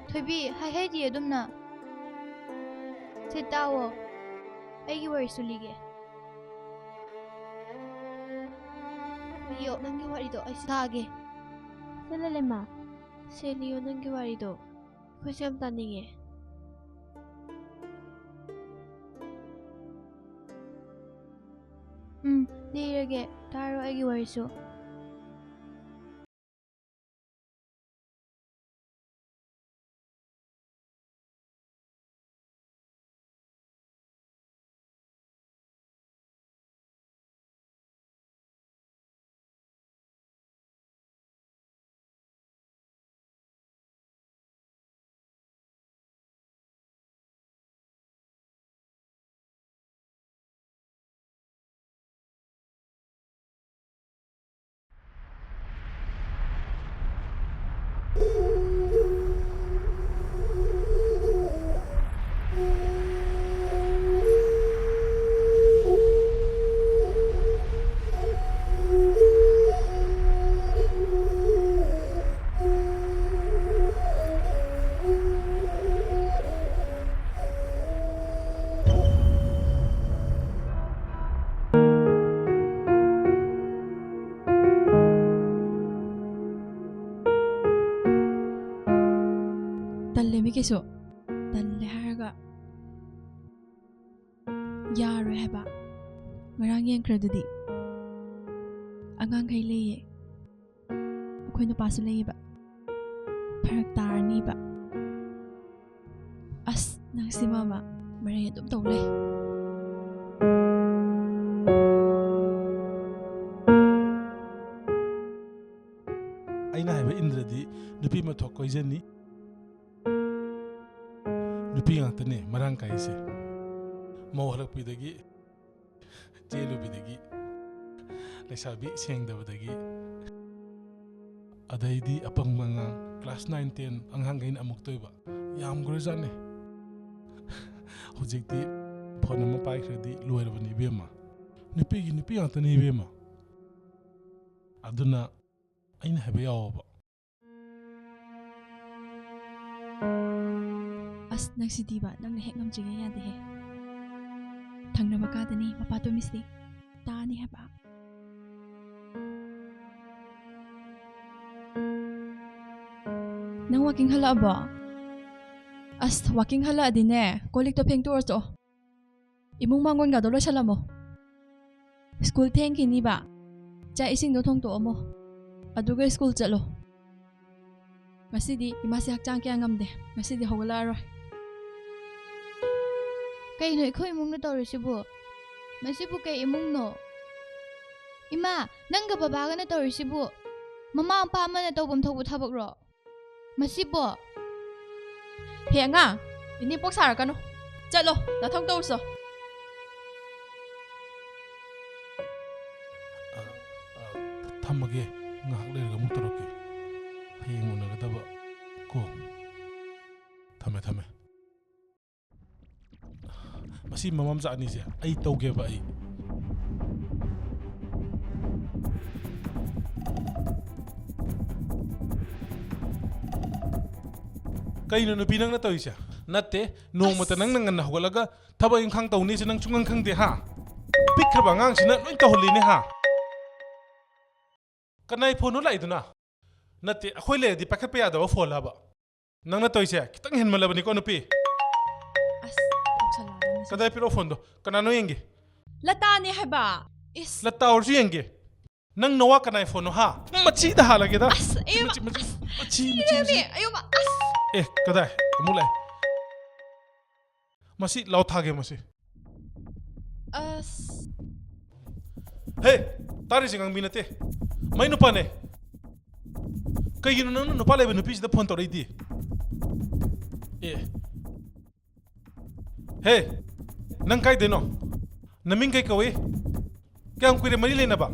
Thoibi, haidi adumna. Sitawo. Aigi wari sulige. Yo, nangi wari do, ay sige. Salalema. Seliyo nangi wari do. Kusiyam taninge. Nirage, taro aigi wari su. Keso talle haraga yaro heba ngarang yang kredudi agang kai leye akhoi nupa su leye ba pharak tarni ba as nang si mama mare dum tau le aina heba indradi nupi ma thok koi jani nupi ngantane marang kaise mau halak pidagi jelu pidagi lesabi sengdabadagi adaidi apang mga class 9 10 ang hanggain amuk toiba yam grojane hojikti phone ma pai khredi loirabani bema nupi ngantane bema aduna aina heba yawa as nang si diba nang nahek ngam jiga ya de he thang na baka dani mapa to misti ta ni haba nang walking hala ba as walking hala dine kolik to pheng tur to imung mangon ga dolo salamo school theng ki ni ba cha ising do thong to amo aduga school chalo masidi imasi hakchang kya ngamde masidi hogala ro Kay no ikaw emung na tawari sibo. Masibo kay emung no. Ima, nangga babaga na tawari sibo. Mama ang pama na tawbam tawbo tabak ro. Masibo. He nga, ini pok sar ka no. Chalo, nathong to so. Thamage ngak le ga muk toroke. Hayeng unagadaba ko. Thame. Masih mamam sa ani siya ay tawge ba ay kaino no pinang na tawi siya natte no mata nang nangan na hugalaga taba yung khang taw ni sinang chungang khang de ha pikra bangang sina noy tahuli ni ha kanay phone la iduna natte akhoi le di pakhat pe yada ba phone la ba nang na tawi siya kitang hen malabani ko no pi Kadai piro fondo, kanano yenge? Lata ni heba. Is lata orsi yenge. Nang nawa kanai fono ha. Machida halage da. As ayuma. Machi. Ayuma. As. Kadai, amulai. Masi lau thage masi. As. Hey, tari singang binate. Mai nupa ne. Kayo nang nupa lebe nupi sida phone torai di. Hey, nang kai deno. Naming kai kawe. Kaya ang kuire mali leinaba.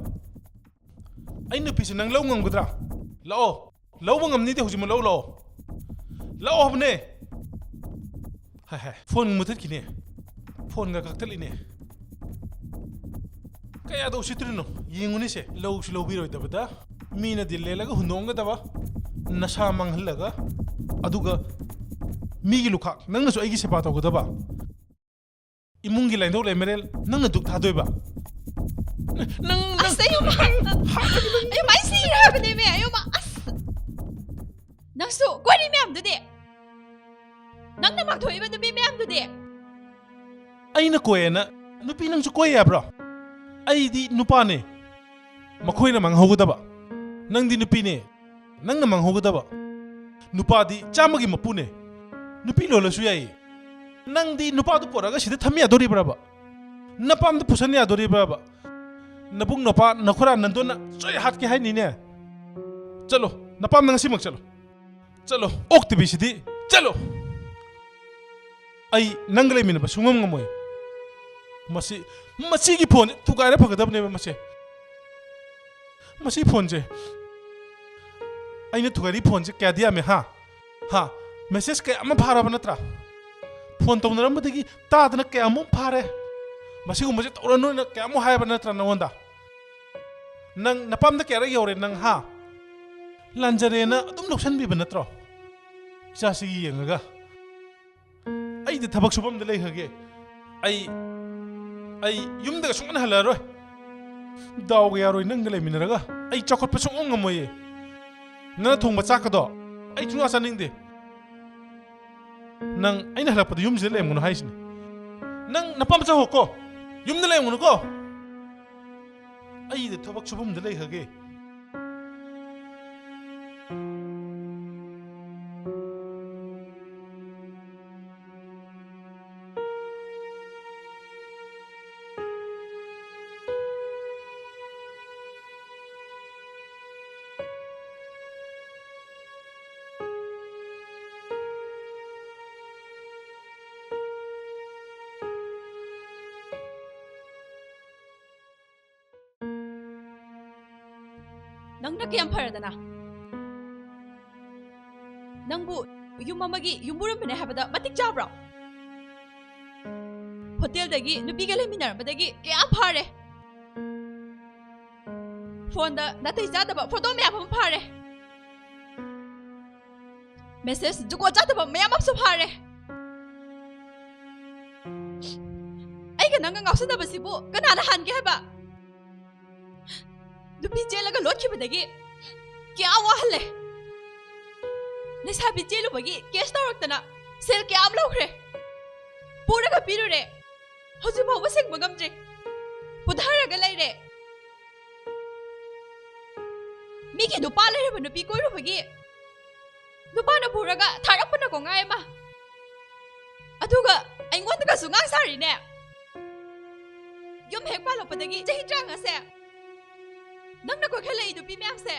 Ay nupi sinang lau ngang gudra. Lao. Lau bang amni de huji mo lau. Lao habne. Hai. Phone mutat kini. Phone nga kaktal ini. Kaya daw sitrino. Yinguni se. Lau slow biro ita bata. Mina dille laga hunong ga daba. Nasamang halaga. Aduga ꯃꯤꯒꯤ ꯂꯨꯈꯥꯛ ꯅꯪꯅꯁꯨ ꯑꯩꯒꯤ ꯁꯦꯕꯥ ꯇꯧꯒꯗꯕ ꯏꯃꯨꯡꯒꯤ ꯂꯥꯏꯟꯊꯧ ꯂꯩꯃꯔꯦꯜ ꯅꯪꯅ ꯗꯨꯛ ꯊꯥꯗꯣꯏꯕ ꯑꯁ ꯑꯌꯨꯃ ꯑꯩ ꯁꯤꯔꯦ ꯍꯥꯏꯕꯅꯦꯃꯦ ꯑꯌꯨꯃ ꯑꯁ ꯅꯪꯁꯨ ꯀꯣꯏꯔꯤ ꯃꯌꯥꯝꯗꯨꯗꯤ ꯅꯪꯅ ꯃꯥꯡꯊꯣꯛꯏꯕ ꯅꯨꯄꯤ ꯃꯌꯥꯝꯗꯨꯗꯤ ꯑꯩꯅ ꯀꯣꯏꯌꯦꯅ ꯅꯨꯄꯤ ꯅꯪꯁꯨ ꯀꯣꯏ ꯌꯥꯕ꯭ꯔꯣ ꯑꯩꯗꯤ ꯅꯨꯄꯥꯅꯦ ꯃꯈꯣꯏꯅ ꯃꯥꯡꯍꯧꯒꯗꯕ ꯅꯪꯗꯤ ꯅꯨꯄꯤꯅꯦ ꯅꯪꯅ ꯃꯥꯡꯍꯧꯒꯗꯕ ꯅꯨꯄꯥꯗꯤ ꯆꯥꯝꯃꯒꯤ ꯃꯄꯨꯅꯦ nupi lolosу yai nang di nupa du poraga sida thami adori braba napam du pusani adori braba nabung napa nakhura nandona choi hat ke hai ni ne chalo napam nang simak chalo oktibi sidi chalo ai nangle min ba sungam ngamoy masi gi phone thugaira phagadab ne masi phone je aina thugari phone je kya dia me ha message kaya ama phara banatra phone to naram badagi ta dana kaya mo phare masi gum je torano na kaya mo hai banatra na onda nang napam da kaya yore nang ha lanjare na adum loksan bi banatro sa si yengaga ai de thabak subam de lei hage ai yum da sungan halaroi daw ga yaroi nang le minaraga ai chakot pa sung ngamoye na thong ba chakado ai chunga saning de nang aina halapad yum zile mun haisni nang napam cha hoko yum de le mun ko ai de thabak subam de lei hage Nangna kiyam faradana nangbu yum amagi yumburam bene habada matik jabra hotel dagi nupiga leminar badagi kiyam phare phone da natai jadaba photo meyam phare message juko jadaba meyam apsu phare aiga nanga ngausadaba sibu kanana hange haba nupi jelaga lotkhibadagi kya wahale lesabi jelubagi case tawraktana sel kyam lawkhre puraga pirure hoji bawba sengba ngamjre pudharaga leire migi nupa leireba nupi koirubagi nupana puraga tharakpana ko ngai ma aduga aingondaga su ngang sari ne yum hek paloppadagi jahi tranga se nangna ko khalai nupi myam se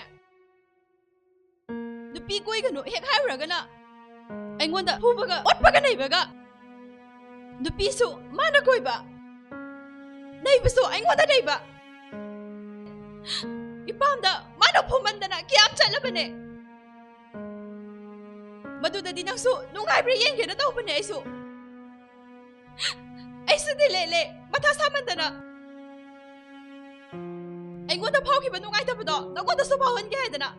nupi koi ganu hek hairaga na aingonda phubaga otpaga naibaga nupi su mana koiba naibasu aingonda naiba ipamda mana phumandana kyam chalabane maduda dinangsu nungaibre yengena tawbane aisu dilele matha samandana aingonda phaukiba nungaitabado nagonda su phauhange haidana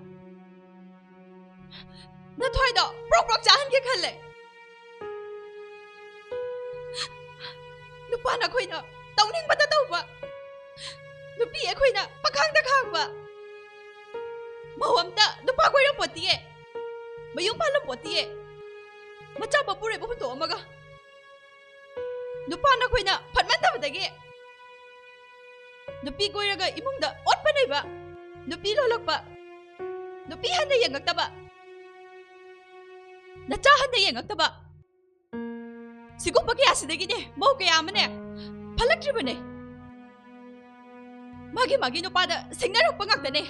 na thoida prok chahange khalle nupana khoina tawning bata tawba nupi ekhoina pakhangda khangba mawamta nupa koiram potiye mayum palam potiye macha bapure bu to amaga nupana khoina phatmantabadagi nupi koiraga imungda otpa naiba nupi lollakpa nupi handa yengaktaba nacha handa yengaktaba sigumba kya sidagi ne mau kaya amane phalaktribane magi nupada singnarakpa ngaktane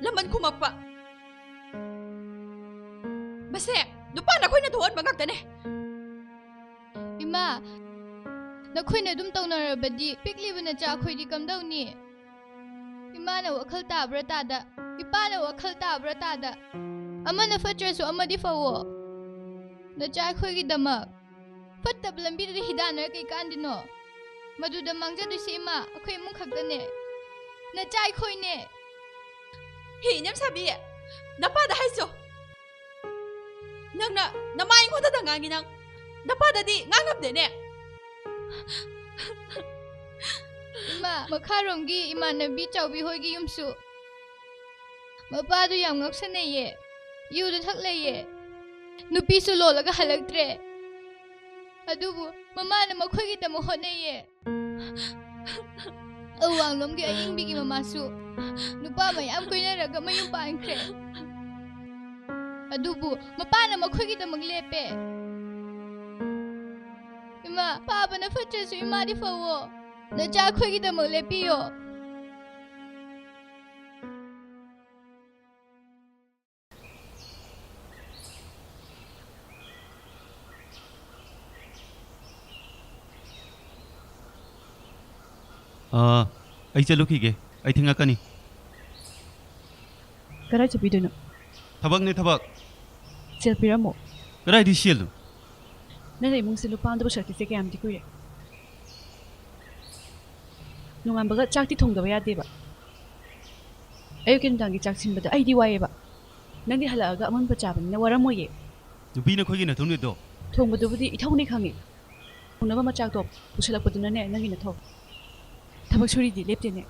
laman khumakpa base nupana khoina thoon ngaktane ima nakhoi na dum tawnarabadi piklibana cha khoidi kamdawni imana wakhal tabra tada ipana wakhal tabra tada amana fatrasu amadi fawo na cha khoigi dama fattab lambi da hidanar kai kandino maduda mangjadu sima akhoi mung khakdane na cha khoi ne hi nyam sabi napada haiso nangna namai ngoda dangangi nang Napadadi ngangabdene. Ima makharomgi imanabi chawbi hoigi yumsu. Mapadu yam ngaksaneye. Yuda thakleye. Nupisu lollaga khalaktre. Adubu mamana makhoi damo honeye. Awanglomgi ayingbigi mamasu. Nupa mayam koinaraga mayum pankre. Adubu mapana makhoi damag lepe. Ima papa na fatchasu ima di fawo. Nacha khoi damag lepiyo. Ay chalukige. Ay thingakani. Karai chapidono. Thabak ne thabak. Sel piramo. Karai di shield. Nana emung silu panda basha kise ke amdi kuye. Nungam baga chakti thong daba yade ba. Ayo ken dangi chak sin bada ai di waye ba. Nangi hala aga amun pachaban na wara moye. Nupi na khogi na thongni do. Thong badu budi ithong ni khangi. Unaba machak top pusalak paduna ne nangi na thok. Thabak suri di lepte ne.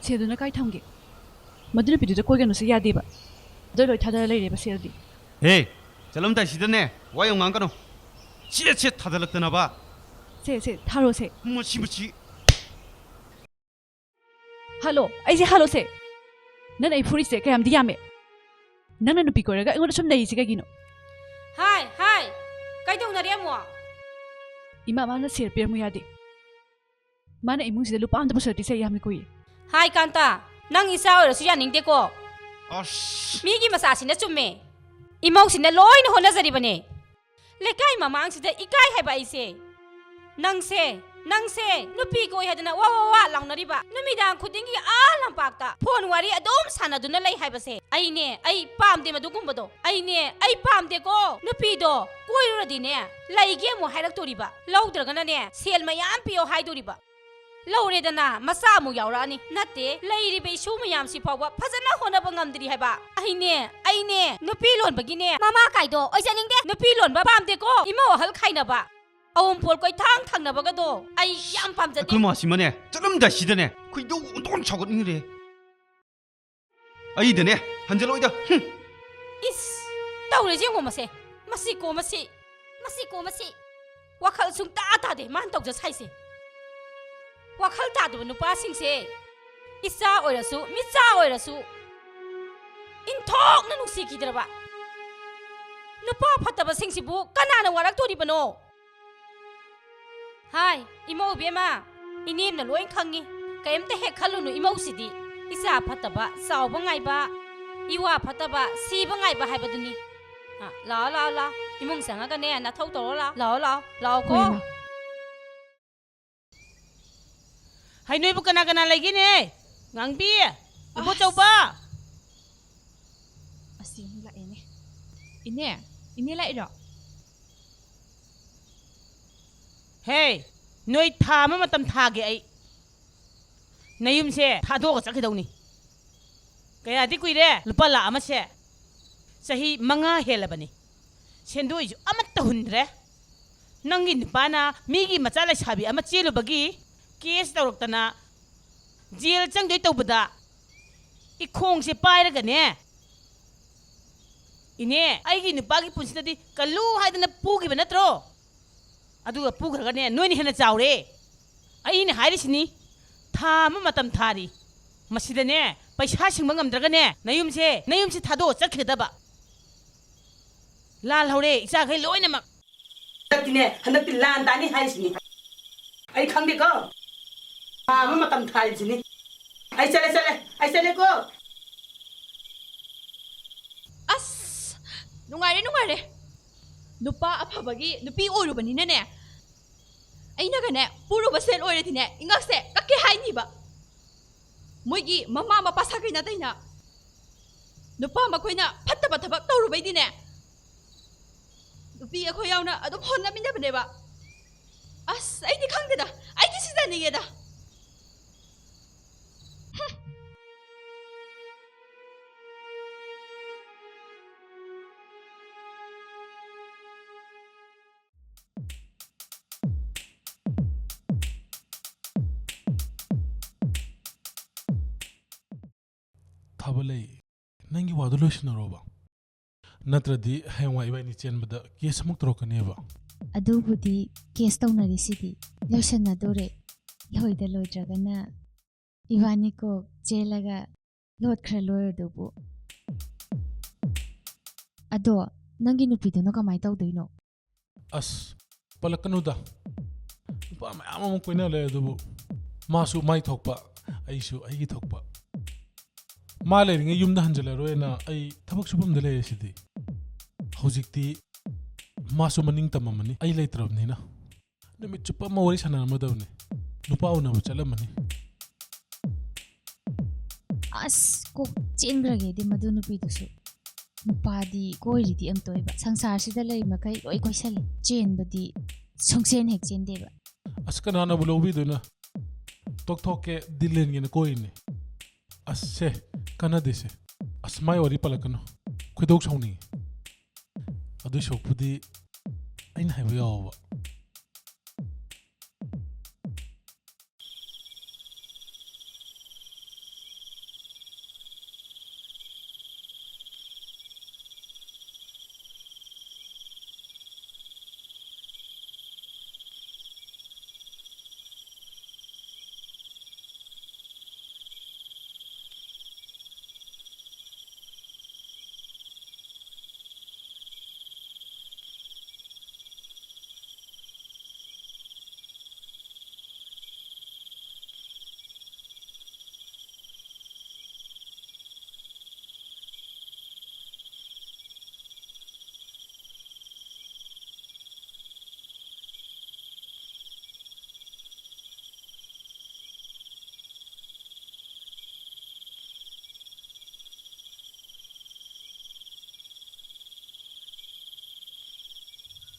Seduna kai thamge. Maduna pidu da koi ganu se yade ba. Doi thadara lai re ba sel di. Hey, chalam ta sidane. Wayong ngang kano. Che thadalaktana ba. Se tharo se. Muchi. Hello, ai se hello se. Nana ai phuri se kayam di yame. Nana nupi ko raga ingon sum nei se ka gino. Hi, kai tong nari amo. Ima mana ser per mu yade. Mana emung sida lupa anda basati se yame ko ye. Hi kanta, nang isa ora su ya ning de ko. Ash. Mi gi masa sin na chumme. Imau sin na loi na hona zari bane. Lekai mamang sida ikai hai ba ise. Nang se nupi ko hadana wa lang nari ba. Numidang khudingi a lampak ta. Phone wari adom sana duna lai hai ba se. Ai pam de madugum bado. Ai pam de ko. Nupi do koirura di ne. Lai ge mo hairak tori ba. Laudra gana ne sel mayam piyo hai dori ba. Lauredana masa mu yaurani nate leiri be shu mayam si phawa phajana hona bangamdri haiba aine nupi lon bagine mama kaido oijaning de nupi lon ba pam de ko imo hal khainaba awum pol koi thang na baga do ai yam pam jade Kuma simane. Chalam da sidane. Kuido don chagot ningre. Ay dane. Hanjaloi da. is tawre jengo mase masi ko wakhal sung ta de man tok ja saise wakhal ta do nupa sing se isa oirasu micha oirasu in thok na nusi kidraba nupa phataba sing sibu kanana warak tori bano hai imo bema inim na loin khangi kaimte he khalunu imo sidi isa phataba sauba ngaiba iwa phataba siba ngaiba haibaduni la imung sanga ka ne na thau toro la ko hai noi bu kana lagi ne ngangbi ibo coba Asi la ene. Ine la iro. hey noi tha ma matam tha ge ai nayum se tha do ka chakidau ni kaya di kuire lupa la ama se sahi manga helabani sendoi ju amatta hundre nangin pana migi machala sabi ama chelu bagi kes tawroktana jil changdoi tawbada ikhong se pairaga ne ine aigi nupagi punsidadi kallu haidana pugi banatro aduga pugraga ne noini hena chawre aine hairisini tha ma matam thari masidane paisa singba ngamdraga ne nayumse thado chakhdaba lal hore isa khai loina mak takine hanakti lan dani haisini ai khangde ko ma matam thai jini ai sale ko As! Nungare. Nupa aphabagi nupi orubani na ne. Ay naga ne, puro basel orati ne, ingakse, kake haini ba? Moigi mama mapasagay na tayo na. Nupa makoy na patabatabak taurubay din ne. Nupi ako yaw na adum hon namin na ba diba? As, ay di kang da, ay di sida ni da. ꯌꯥꯕ ꯂꯩ ꯅꯪꯒꯤ ꯋꯥꯗꯣ ꯂꯣꯏꯁꯤꯟꯅꯔꯣꯕ ꯅꯠꯇ꯭ꯔꯗꯤ ꯍꯌꯦꯡꯋꯥꯏ ꯏꯕꯥꯅꯤ ꯆꯦꯟꯕꯗ case ꯑꯃꯨꯛ ꯇꯧꯔꯛꯀꯅꯦꯕ ꯑꯗꯨꯕꯨꯗꯤ ꯀꯦꯁ ꯇꯧꯅꯔꯤꯁꯤꯗꯤ ꯂꯣꯏꯁꯟꯅꯗꯣꯔꯦ ꯂꯣꯏꯗ ꯂꯣꯏꯗ꯭ꯔꯒꯅ ꯏꯕꯥꯅꯤ ꯀꯣꯛ ꯆꯦꯜꯂꯒ ꯂꯣꯠꯈ꯭ꯔ ꯂꯣꯏꯔꯗꯨꯕꯨ ꯑꯗꯣ ꯅꯪꯒꯤ ꯅꯨꯄꯤꯗꯨꯅ ꯀꯃꯥꯏ ꯇꯧꯗꯣꯏꯅꯣ ꯑꯁ ꯄꯜꯂꯛꯀꯅꯨꯗ ꯅꯨꯄꯥ ꯃꯌꯥꯝ ꯑꯃ ꯀꯣꯏꯅ ꯂꯩ ꯑꯗꯨꯕꯨ ꯃꯥꯁꯨ ꯃꯥꯏ ꯊꯣꯛꯄ ꯑꯩꯁꯨ ꯑꯩꯒꯤ ꯊꯣꯛꯄ ꯃꯥ ꯂꯩꯔꯤꯉꯩ ꯌꯨꯝꯗ ꯍꯟꯖꯤꯜꯂꯔꯣꯏꯅ ꯑꯩ ꯊꯕꯛ ꯁꯨꯐꯝꯗ ꯂꯩꯔꯤꯁꯤꯗꯤ ꯍꯧꯖꯤꯛꯇꯤ ꯃꯥꯁꯨ ꯃꯅꯤꯡ ꯇꯝꯃꯝꯃꯅꯤ ꯑꯩ ꯂꯩꯇ꯭ꯔꯕꯅꯤꯅ ꯅꯨꯃꯤꯠ ꯆꯨꯞꯄ ꯑꯃ ꯋꯥꯔꯤ ꯁꯥꯟꯅꯔꯝꯃꯗꯕꯅꯤ ꯅꯨꯄꯥ ꯎꯅꯕ ꯆꯠꯂꯝꯃꯅꯤ ꯑꯁ ꯀꯣꯛ ꯆꯦꯟꯈ꯭ꯔꯒꯦꯗꯤ ꯃꯗꯨ ꯅꯨꯄꯤꯗꯨꯁꯨ ꯅꯨꯄꯥꯗꯤ ꯀꯣꯏꯔꯤꯗꯤ ꯑꯝꯇꯣꯏꯕ ꯁꯪꯁꯥꯔꯁꯤꯗ ꯂꯩ ꯃꯈꯩ ꯂꯣꯏ ꯀꯣꯏꯁꯜꯂꯤ ꯆꯦꯟꯕꯗꯤ ꯁꯨꯡꯆꯦꯟ ꯍꯦꯛ ꯆꯦꯟꯗꯦꯕ ꯑꯁ ꯀꯅꯥꯅꯕꯨ ꯂꯧꯕꯤꯗꯣꯏꯅꯣ ꯇꯣꯛꯊꯣꯛꯀꯦ ꯗꯤꯜꯂꯦꯟꯒꯦꯅ ꯀꯣꯏꯔꯤꯅꯤ ꯑꯁ ꯁꯦ ꯀꯥꯟꯅꯗꯦꯁꯦ ꯑꯁ ꯃꯥꯏ ꯋꯥꯔꯤ ꯄꯜꯂꯛꯀꯅꯨ ꯈꯣꯏꯗꯧ ꯁꯥꯎꯅꯤꯡꯉꯤ ꯑꯗꯨꯏ ꯁꯔꯨꯛꯄꯨꯗꯤ ꯑꯩꯅ ꯍꯥꯏꯕ ꯌꯥꯎꯕ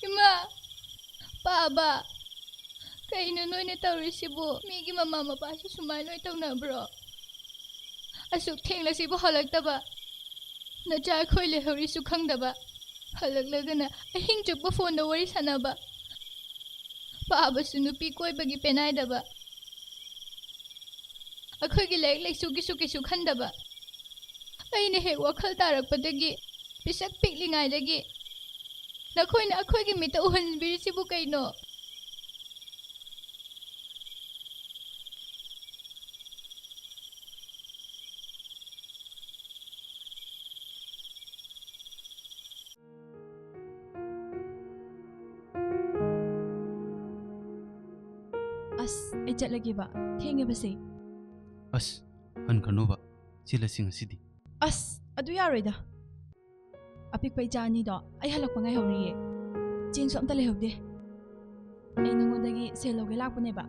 ꯏꯃꯥ ꯄꯥꯕ ꯀꯩꯅꯣ ꯅꯣꯏꯅ ꯇꯧꯔꯤꯁꯤꯕꯨ ꯃꯤꯒꯤ ꯃꯃꯥ ꯃꯄꯥꯁꯨ ꯁꯨꯃꯥꯏꯅ ꯂꯣꯏ ꯇꯧꯅꯕ꯭ꯔꯣ ꯑꯁꯨꯛ ꯊꯦꯡꯂꯁꯤꯕꯨ ꯍꯜꯂꯛꯇꯕ ꯅꯆꯥ ꯑꯩꯈꯣꯏ ꯂꯩꯍꯧꯔꯤꯁꯨ ꯈꯪꯗꯕ ꯍꯜꯂꯛꯂꯒꯅ ꯑꯍꯤꯡ ꯆꯨꯞꯄ ꯐꯣꯟꯗ ꯋꯥꯔꯤ ꯁꯥꯟꯅꯕ ꯄꯥꯕꯁꯨ ꯅꯨꯄꯤ ꯀꯣꯏꯕꯒꯤ ꯄꯦꯅꯥꯏꯗꯕ ꯑꯩꯈꯣꯏꯒꯤ ꯂꯥꯏꯔꯤꯛ ꯂꯥꯏꯁꯨꯒꯤꯁꯨ ꯀꯩꯁꯨ ꯈꯟꯗꯕ ꯑꯩꯅ ꯍꯦꯛ ꯋꯥꯈꯜ ꯇꯥꯔꯛꯄꯗꯒꯤ ꯄꯤꯁꯛ ꯄꯤꯛꯂꯤꯉꯩꯗꯒꯤ ꯅꯈꯣꯏꯅ ꯑꯩꯈꯣꯏꯒꯤ ꯃꯤꯠꯇ ꯎꯍꯟꯕꯤꯔꯤꯁꯤꯕꯨ ꯀꯩꯅꯣ ꯑꯁ ꯑꯩ ꯆꯠꯂꯒꯦꯕ ꯊꯦꯡꯉꯦꯕꯁꯦ ꯑꯁ ꯍꯟꯈ꯭ꯔꯅꯣꯕ ꯆꯦꯜꯂꯁꯤ ꯉꯁꯤꯗꯤ ꯑꯁ ꯑꯗꯨ ꯌꯥꯔꯣꯏꯗ ꯑꯄꯤꯛꯄ ꯏꯆꯥ ꯑꯅꯤꯗꯣ ꯑꯩ ꯍꯜꯂꯛꯄ ꯉꯥꯏꯍꯧꯔꯤꯌꯦ ꯆꯦꯡꯁꯨ ꯑꯝꯇ ꯂꯩꯍꯧꯗꯦ ꯑꯩ ꯅꯉꯣꯟꯗꯒꯤ ꯁꯦꯜ ꯂꯧꯒꯦ ꯂꯥꯛꯄꯅꯦꯕ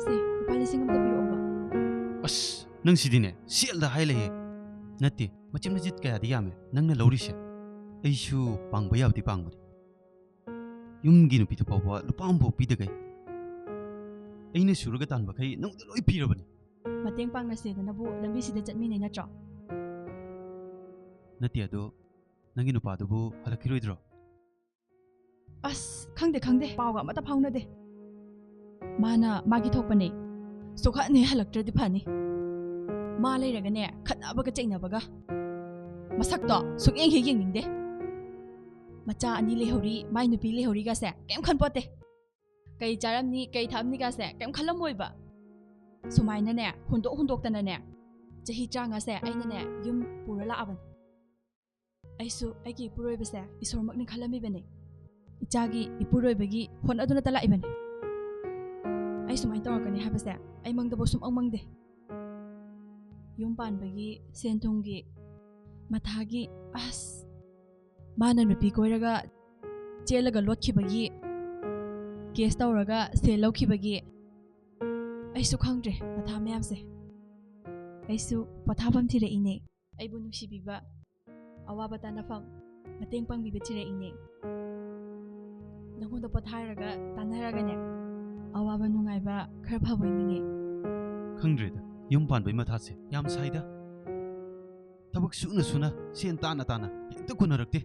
ꯁꯦ ꯂꯨꯄꯥ 1,000 ꯑꯝꯇ ꯄꯤꯔꯛꯑꯣꯕ ꯑꯁ ꯅꯪ ꯁꯤꯗꯤꯅꯦ ꯁꯦꯜꯗ ꯍꯥꯏ ꯂꯩꯌꯦ ꯅꯠꯇꯦ ꯃꯆꯤꯠ ꯃꯆꯤꯠ ꯀꯌꯥꯗꯤ ꯌꯥꯝꯃꯦ ꯅꯪꯅ ꯂꯧꯔꯤꯁꯦ ꯑꯩꯁꯨ ꯄꯥꯡꯕ ꯌꯥꯕꯗꯤ ꯄꯥꯡꯕꯅꯤ ꯌꯨꯝꯒꯤ ꯅꯨꯄꯤꯗ ꯐꯥꯎꯕ ꯂꯨꯄꯥ ꯑꯃꯐꯥꯎ ꯄꯤꯗꯒꯩ ꯑꯩꯅ ꯁꯨꯔꯒ ꯇꯥꯟꯕꯈꯩ ꯅꯪꯉꯣꯟꯗ ꯂꯣꯏ ꯄꯤꯔꯕꯅꯤ ꯃꯇꯦꯡ ꯄꯥꯡꯅꯁꯦꯗꯅꯕꯨ ꯂꯝꯕꯤꯁꯤꯗ ꯆꯠꯃꯤꯟꯅꯩ ꯅꯠꯇ꯭ꯔꯣ ꯅꯠꯇꯦ ꯑꯗꯣ ꯅꯪꯒꯤ ꯅꯨꯄꯥꯗꯨꯕꯨ ꯍꯜꯂꯛꯈꯤꯔꯣꯏꯗ꯭ꯔꯣ ꯑꯁ ꯈꯪꯗꯦ ꯄꯥꯎꯒ ꯑꯃꯠꯇ ꯐꯥꯎꯅꯗꯦ ꯃꯥꯅ ꯃꯥꯒꯤ ꯊꯣꯛꯄꯅꯦ ꯁꯣꯛꯍꯠꯅꯦ ꯍꯜꯂꯛꯇ꯭ꯔꯗꯤ ꯐꯅꯤ ꯃꯥ ꯂꯩꯔꯒꯅꯦ ꯈꯠꯅꯕꯒ ꯆꯩꯅꯕꯒ ꯃꯁꯛꯇꯣ ꯁꯨꯛꯌꯦꯡ ꯍꯦꯛ ꯌꯦꯡꯅꯤꯡꯗꯦ ꯃꯆꯥ 2 ꯂꯩꯍꯧꯔꯤ ꯃꯥꯏ ꯅꯨꯄꯤ ꯂꯩꯍꯧꯔꯤꯒꯁꯦ ꯀꯩꯝ ꯈꯟꯄꯣꯠꯇꯦ ꯀꯩ ꯆꯥꯔꯝꯅꯤ ꯀꯩ ꯊꯛꯑꯝꯅꯤꯒꯁꯦ ꯀꯩꯝ ꯈꯜꯂꯝꯃꯣꯏꯕ ꯁꯨꯃꯥꯏꯅꯅꯦ ꯍꯨꯟꯗꯣꯛꯇꯅꯅꯦ ꯆꯍꯤ 30ꯁꯦ ꯑꯩꯅꯅꯦ ꯌꯨꯝ ꯄꯨꯔ ꯂꯥꯛꯑꯕꯅꯤ ꯑꯩꯁꯨ ꯑꯩꯒꯤ ꯏꯄꯨꯔꯣꯏꯕꯁꯦ ꯏꯁꯣꯔꯃꯛꯅꯤ ꯈꯜꯂꯝꯃꯤꯕꯅꯤ ꯏꯆꯥꯒꯤ ꯏꯄꯨꯔꯣꯏꯕꯒꯤ ꯍꯣꯠꯅꯗꯨꯅꯇ ꯂꯥꯛꯏꯕꯅꯤ ꯑꯩ ꯁꯨꯃꯥꯏꯅ ꯇꯧꯔꯛꯀꯅꯤ ꯍꯥꯏꯕꯁꯦ ꯑꯩ ꯃꯪꯗꯕꯨ ꯁꯨꯝ ꯃꯪꯗꯦ ꯌꯨꯝ ꯄꯥꯟꯕꯒꯤ ꯁꯦꯟ ꯊꯨꯝꯒꯤ ꯃꯊꯥꯒꯤ ꯑꯁ ꯃꯥꯅ ꯅꯨꯄꯤ ꯀꯣꯏꯔꯒ ꯆꯦꯜꯂꯒ ꯂꯣꯠꯈꯤꯕꯒꯤ ꯀꯦꯁ ꯇꯧꯔꯒ ꯁꯦꯜ ꯂꯧꯈꯤꯕꯒꯤ ꯑꯩꯁꯨ ꯈꯪꯗ꯭ꯔꯦ ꯃꯊꯥ ꯃꯌꯥꯝꯁꯦ ꯑꯩꯁꯨ ꯄꯣꯊꯥꯐꯝ ꯊꯤꯔꯛꯏꯅꯦ ꯑꯩꯕꯨ ꯅꯨꯡꯁꯤꯕꯤꯕ ꯑꯋꯥꯕ ꯇꯥꯟꯅꯐꯝ ꯃꯇꯦꯡ ꯄꯥꯡꯕꯤꯕ ꯊꯤꯔꯛꯏꯅꯦ ꯅꯉꯣꯟꯗ ꯄꯣꯊꯥꯔꯒ ꯇꯥꯟꯅꯔꯒꯅꯦ ꯑꯋꯥꯕ ꯅꯨꯡꯉꯥꯏꯕ ꯈꯔ ꯐꯕ ꯑꯣꯏꯅꯤꯡꯉꯦ ꯈꯪꯗ꯭ꯔꯦꯗ ꯌꯨꯝ ꯄꯥꯟꯕꯩ ꯃꯊꯥꯁꯦ ꯌꯥꯝ ꯁꯥꯏꯗ ꯊꯕꯛ ꯁꯨꯅ ꯁꯦꯟ ꯇꯥꯅ ꯍꯦꯛꯇ ꯀꯣꯟꯅꯔꯛꯇꯦ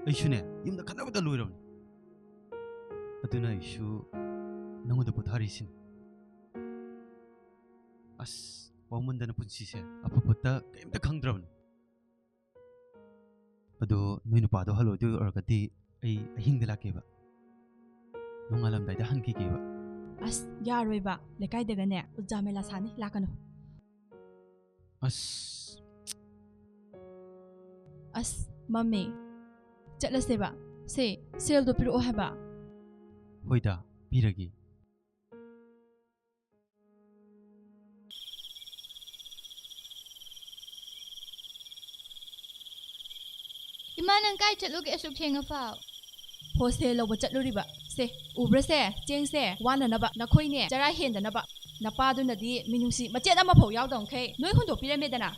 ꯑꯩꯁꯨꯅꯦ ꯌꯨꯝꯗ ꯈꯠꯅꯕꯗ ꯂꯣꯏꯔꯕꯅꯤ ꯑꯗꯨꯅ ꯑꯩꯁꯨ ꯅꯉꯣꯟꯗ ꯄꯣꯊꯥꯔꯤꯁꯤꯅꯤ ꯑꯁ ꯋꯥꯃꯟꯗꯅ ꯄꯨꯟꯁꯤꯁꯦ ꯑꯐꯕꯇ ꯀꯩꯝꯇ ꯈꯪꯗ꯭ꯔꯕꯅꯤ ꯑꯗꯣ ꯅꯣꯏ ꯅꯨꯄꯥꯗꯣ ꯍꯜꯂꯣꯏꯗꯣꯏ ꯑꯣꯏꯔꯒꯗꯤ ꯑꯩ ꯑꯍꯤꯡꯗ ꯂꯥꯛꯀꯦꯕ ꯅꯣꯡꯉꯥꯜꯂꯝꯗꯥꯏꯗ ꯍꯟꯈꯤꯒꯦꯕ ꯑꯁ ꯌꯥꯔꯣꯏꯕ ꯂꯩꯀꯥꯏꯗꯒꯅꯦ ꯎꯖꯥ ꯃꯦꯂꯥ ꯁꯥꯅꯤ ꯂꯥꯛꯀꯅꯨ ꯑꯁ ꯃꯝꯃꯤ ꯆꯠꯂꯁꯦꯕ ꯁꯦ ꯁꯦꯜꯗꯣ ꯄꯤꯔꯛꯑꯣ ꯍꯥꯏꯕ ꯍꯣꯏꯗ ꯄꯤꯔꯒꯦ ꯏꯃꯥ ꯅꯪ ꯀꯥꯏ ꯆꯠꯂꯨꯒꯦ ꯑꯁꯨꯛ ꯊꯦꯡꯉꯐꯥꯎ ꯍꯣꯁꯇꯦꯜ ꯂꯧꯕ ꯆꯠꯂꯨꯔꯤꯕ ꯁꯦ ꯎꯕ꯭ꯔꯁꯦ ꯆꯦꯡꯁꯦ ꯋꯥꯅꯅꯕ ꯅꯈꯣꯏꯅꯦ ꯆꯔꯥ ꯍꯦꯟꯗꯅꯕ ꯅꯄꯥꯗꯨꯅꯗꯤ ꯃꯤꯅꯨꯡꯁꯤ ꯃꯆꯦꯠ ꯑꯃꯐꯥꯎ ꯌꯥꯎꯗꯕꯈꯩ ꯅꯣꯏ ꯍꯨꯟꯗꯣꯛꯄꯤꯔꯝꯃꯦꯗꯅ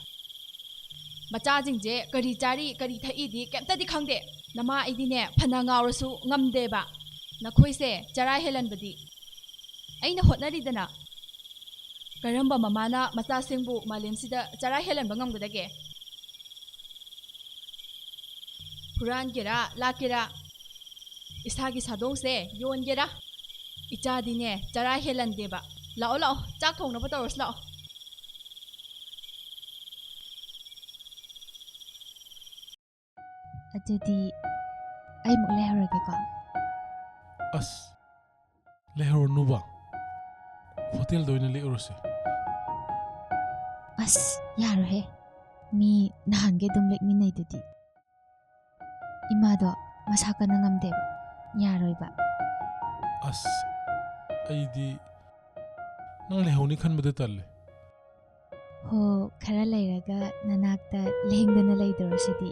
ꯃꯆꯥꯁꯤꯡꯁꯦ ꯀꯔꯤ ꯆꯥꯔꯤ ꯀꯔꯤ ꯊꯛꯏꯗꯤ ꯀꯩꯝꯇꯗꯤ ꯈꯪꯗꯦ ꯅꯃꯥ ꯑꯩꯗꯤꯅꯦ ꯐꯅ ꯉꯥꯎꯔꯁꯨ ꯉꯝꯗꯦꯕ ꯅꯈꯣꯏꯁꯦ ꯆꯔꯥ ꯍꯦꯜꯍꯟꯕꯗꯤ ꯑꯩꯅ ꯍꯣꯠꯅꯔꯤꯗꯅ ꯀꯔꯝꯕ ꯃꯃꯥꯅ ꯃꯆꯥꯁꯤꯡꯕꯨ ꯃꯥꯂꯦꯝꯁꯤꯗ ꯆꯔꯥ ꯍꯦꯜꯍꯟꯕ ꯉꯝꯒꯗꯒꯦ ꯍꯨꯔꯥꯟꯒꯦꯔꯥ ꯂꯥꯛꯀꯦꯔꯥ ꯏꯁꯥꯒꯤ ꯁꯥꯗꯣꯡꯁꯦ ꯌꯣꯟꯒꯦꯔꯥ ꯏꯆꯥꯗꯤꯅꯦ ꯆꯔꯥ ꯍꯦꯜꯍꯟꯗꯦꯕ ꯂꯥꯛꯑꯣ ꯂꯥꯛꯑꯣ ꯆꯥꯛ ꯊꯣꯡꯅꯕ ꯇꯧꯔꯁꯤ ꯂꯥꯛꯑꯣ ꯑꯗꯨꯗꯤ ꯑꯩꯃꯨꯛ ꯂꯩꯍꯧꯔꯒꯦꯀꯣ ꯑꯁ ꯂꯩꯍꯧꯔꯅꯨꯕ ꯍꯣꯇꯦꯜꯗ ꯑꯣꯏꯅ ꯂꯦꯛꯎꯔꯁꯦ ꯑꯁ ꯌꯥꯔꯣꯏꯍꯦ ꯃꯤ ꯅꯍꯥꯟꯒꯩ ꯑꯗꯨꯝ ꯂꯦꯛꯃꯤꯟꯅꯩꯗꯨꯗꯤ ꯏꯃꯥꯗꯣ ꯃꯁꯥ ꯀꯟꯅ ꯉꯝꯗꯦꯕ ꯌꯥꯔꯣꯏꯕ ꯑꯁ ꯑꯩꯗꯤ ꯅꯪ ꯂꯩꯍꯧꯅꯤ ꯈꯟꯕꯗ ꯇꯜꯂꯦ ꯍꯣ ꯈꯔ ꯂꯩꯔꯒ ꯅꯅꯥꯛꯇ ꯂꯦꯡꯗꯅ ꯂꯩꯗꯧꯔꯁꯤꯗꯤ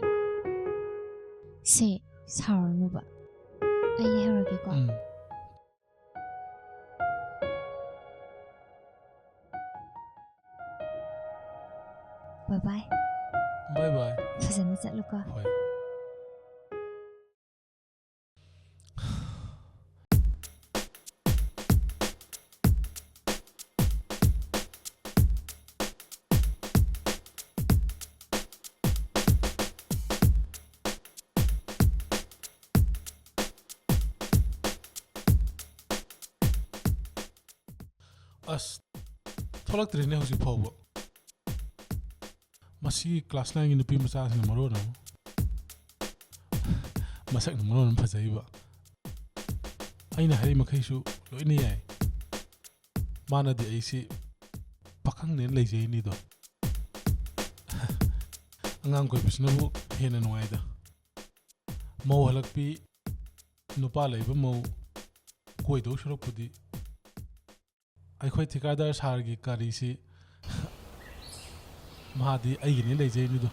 ꯁꯦ ꯁꯥꯎꯔꯅꯨꯕ ꯑꯩ ꯂꯩꯍꯧꯔꯒꯦꯀꯣ ꯕꯥꯏ ꯕꯥꯏ ꯕꯥꯏ ꯕꯥꯏ ꯐꯖꯅ ꯆꯠꯂꯨꯀꯣ ꯍꯣꯏ ꯑꯁ ꯊꯣꯛꯂꯛꯇ꯭ꯔꯤꯅꯦ ꯍꯧꯖꯤꯛ ꯐꯥꯎꯕ ꯃꯁꯤꯒꯤ ꯀ꯭ꯂꯥꯁ 9ꯒꯤ ꯅꯨꯄꯤ ꯃꯆꯥꯁꯤꯅ ꯃꯔꯣꯟ ꯑꯃ ꯃꯁꯛꯅ ꯃꯔꯣꯟ ꯑꯃ ꯐꯖꯩꯕ ꯑꯩꯅ ꯍꯥꯏꯔꯤ ꯃꯈꯩꯁꯨ ꯂꯣꯏꯅ ꯌꯥꯏ ꯃꯥꯅꯗꯤ ꯑꯩꯁꯤ ꯄꯥꯈꯪꯅꯦꯅ ꯂꯩꯖꯩꯅꯤꯗꯣ ꯑꯉꯥꯡ ꯀꯣꯏꯕꯁꯤꯅꯕꯨ ꯍꯦꯟꯅ ꯅꯨꯡꯉꯥꯏꯗ ꯃꯧ ꯍꯜꯂꯛꯄꯤ ꯅꯨꯄꯥ ꯂꯩꯕ ꯃꯧ ꯀꯣꯏꯗꯧ ꯁꯔꯨꯛꯄꯨꯗꯤ ꯑꯩꯈꯣꯏ ꯊꯤꯀꯥꯗꯥꯔ ꯁꯥꯔꯒꯤ ꯀꯥꯔꯤꯁꯤ ꯃꯥꯗꯤ ꯑꯩꯒꯤꯅꯦ ꯂꯩꯖꯩꯅꯤꯗꯣ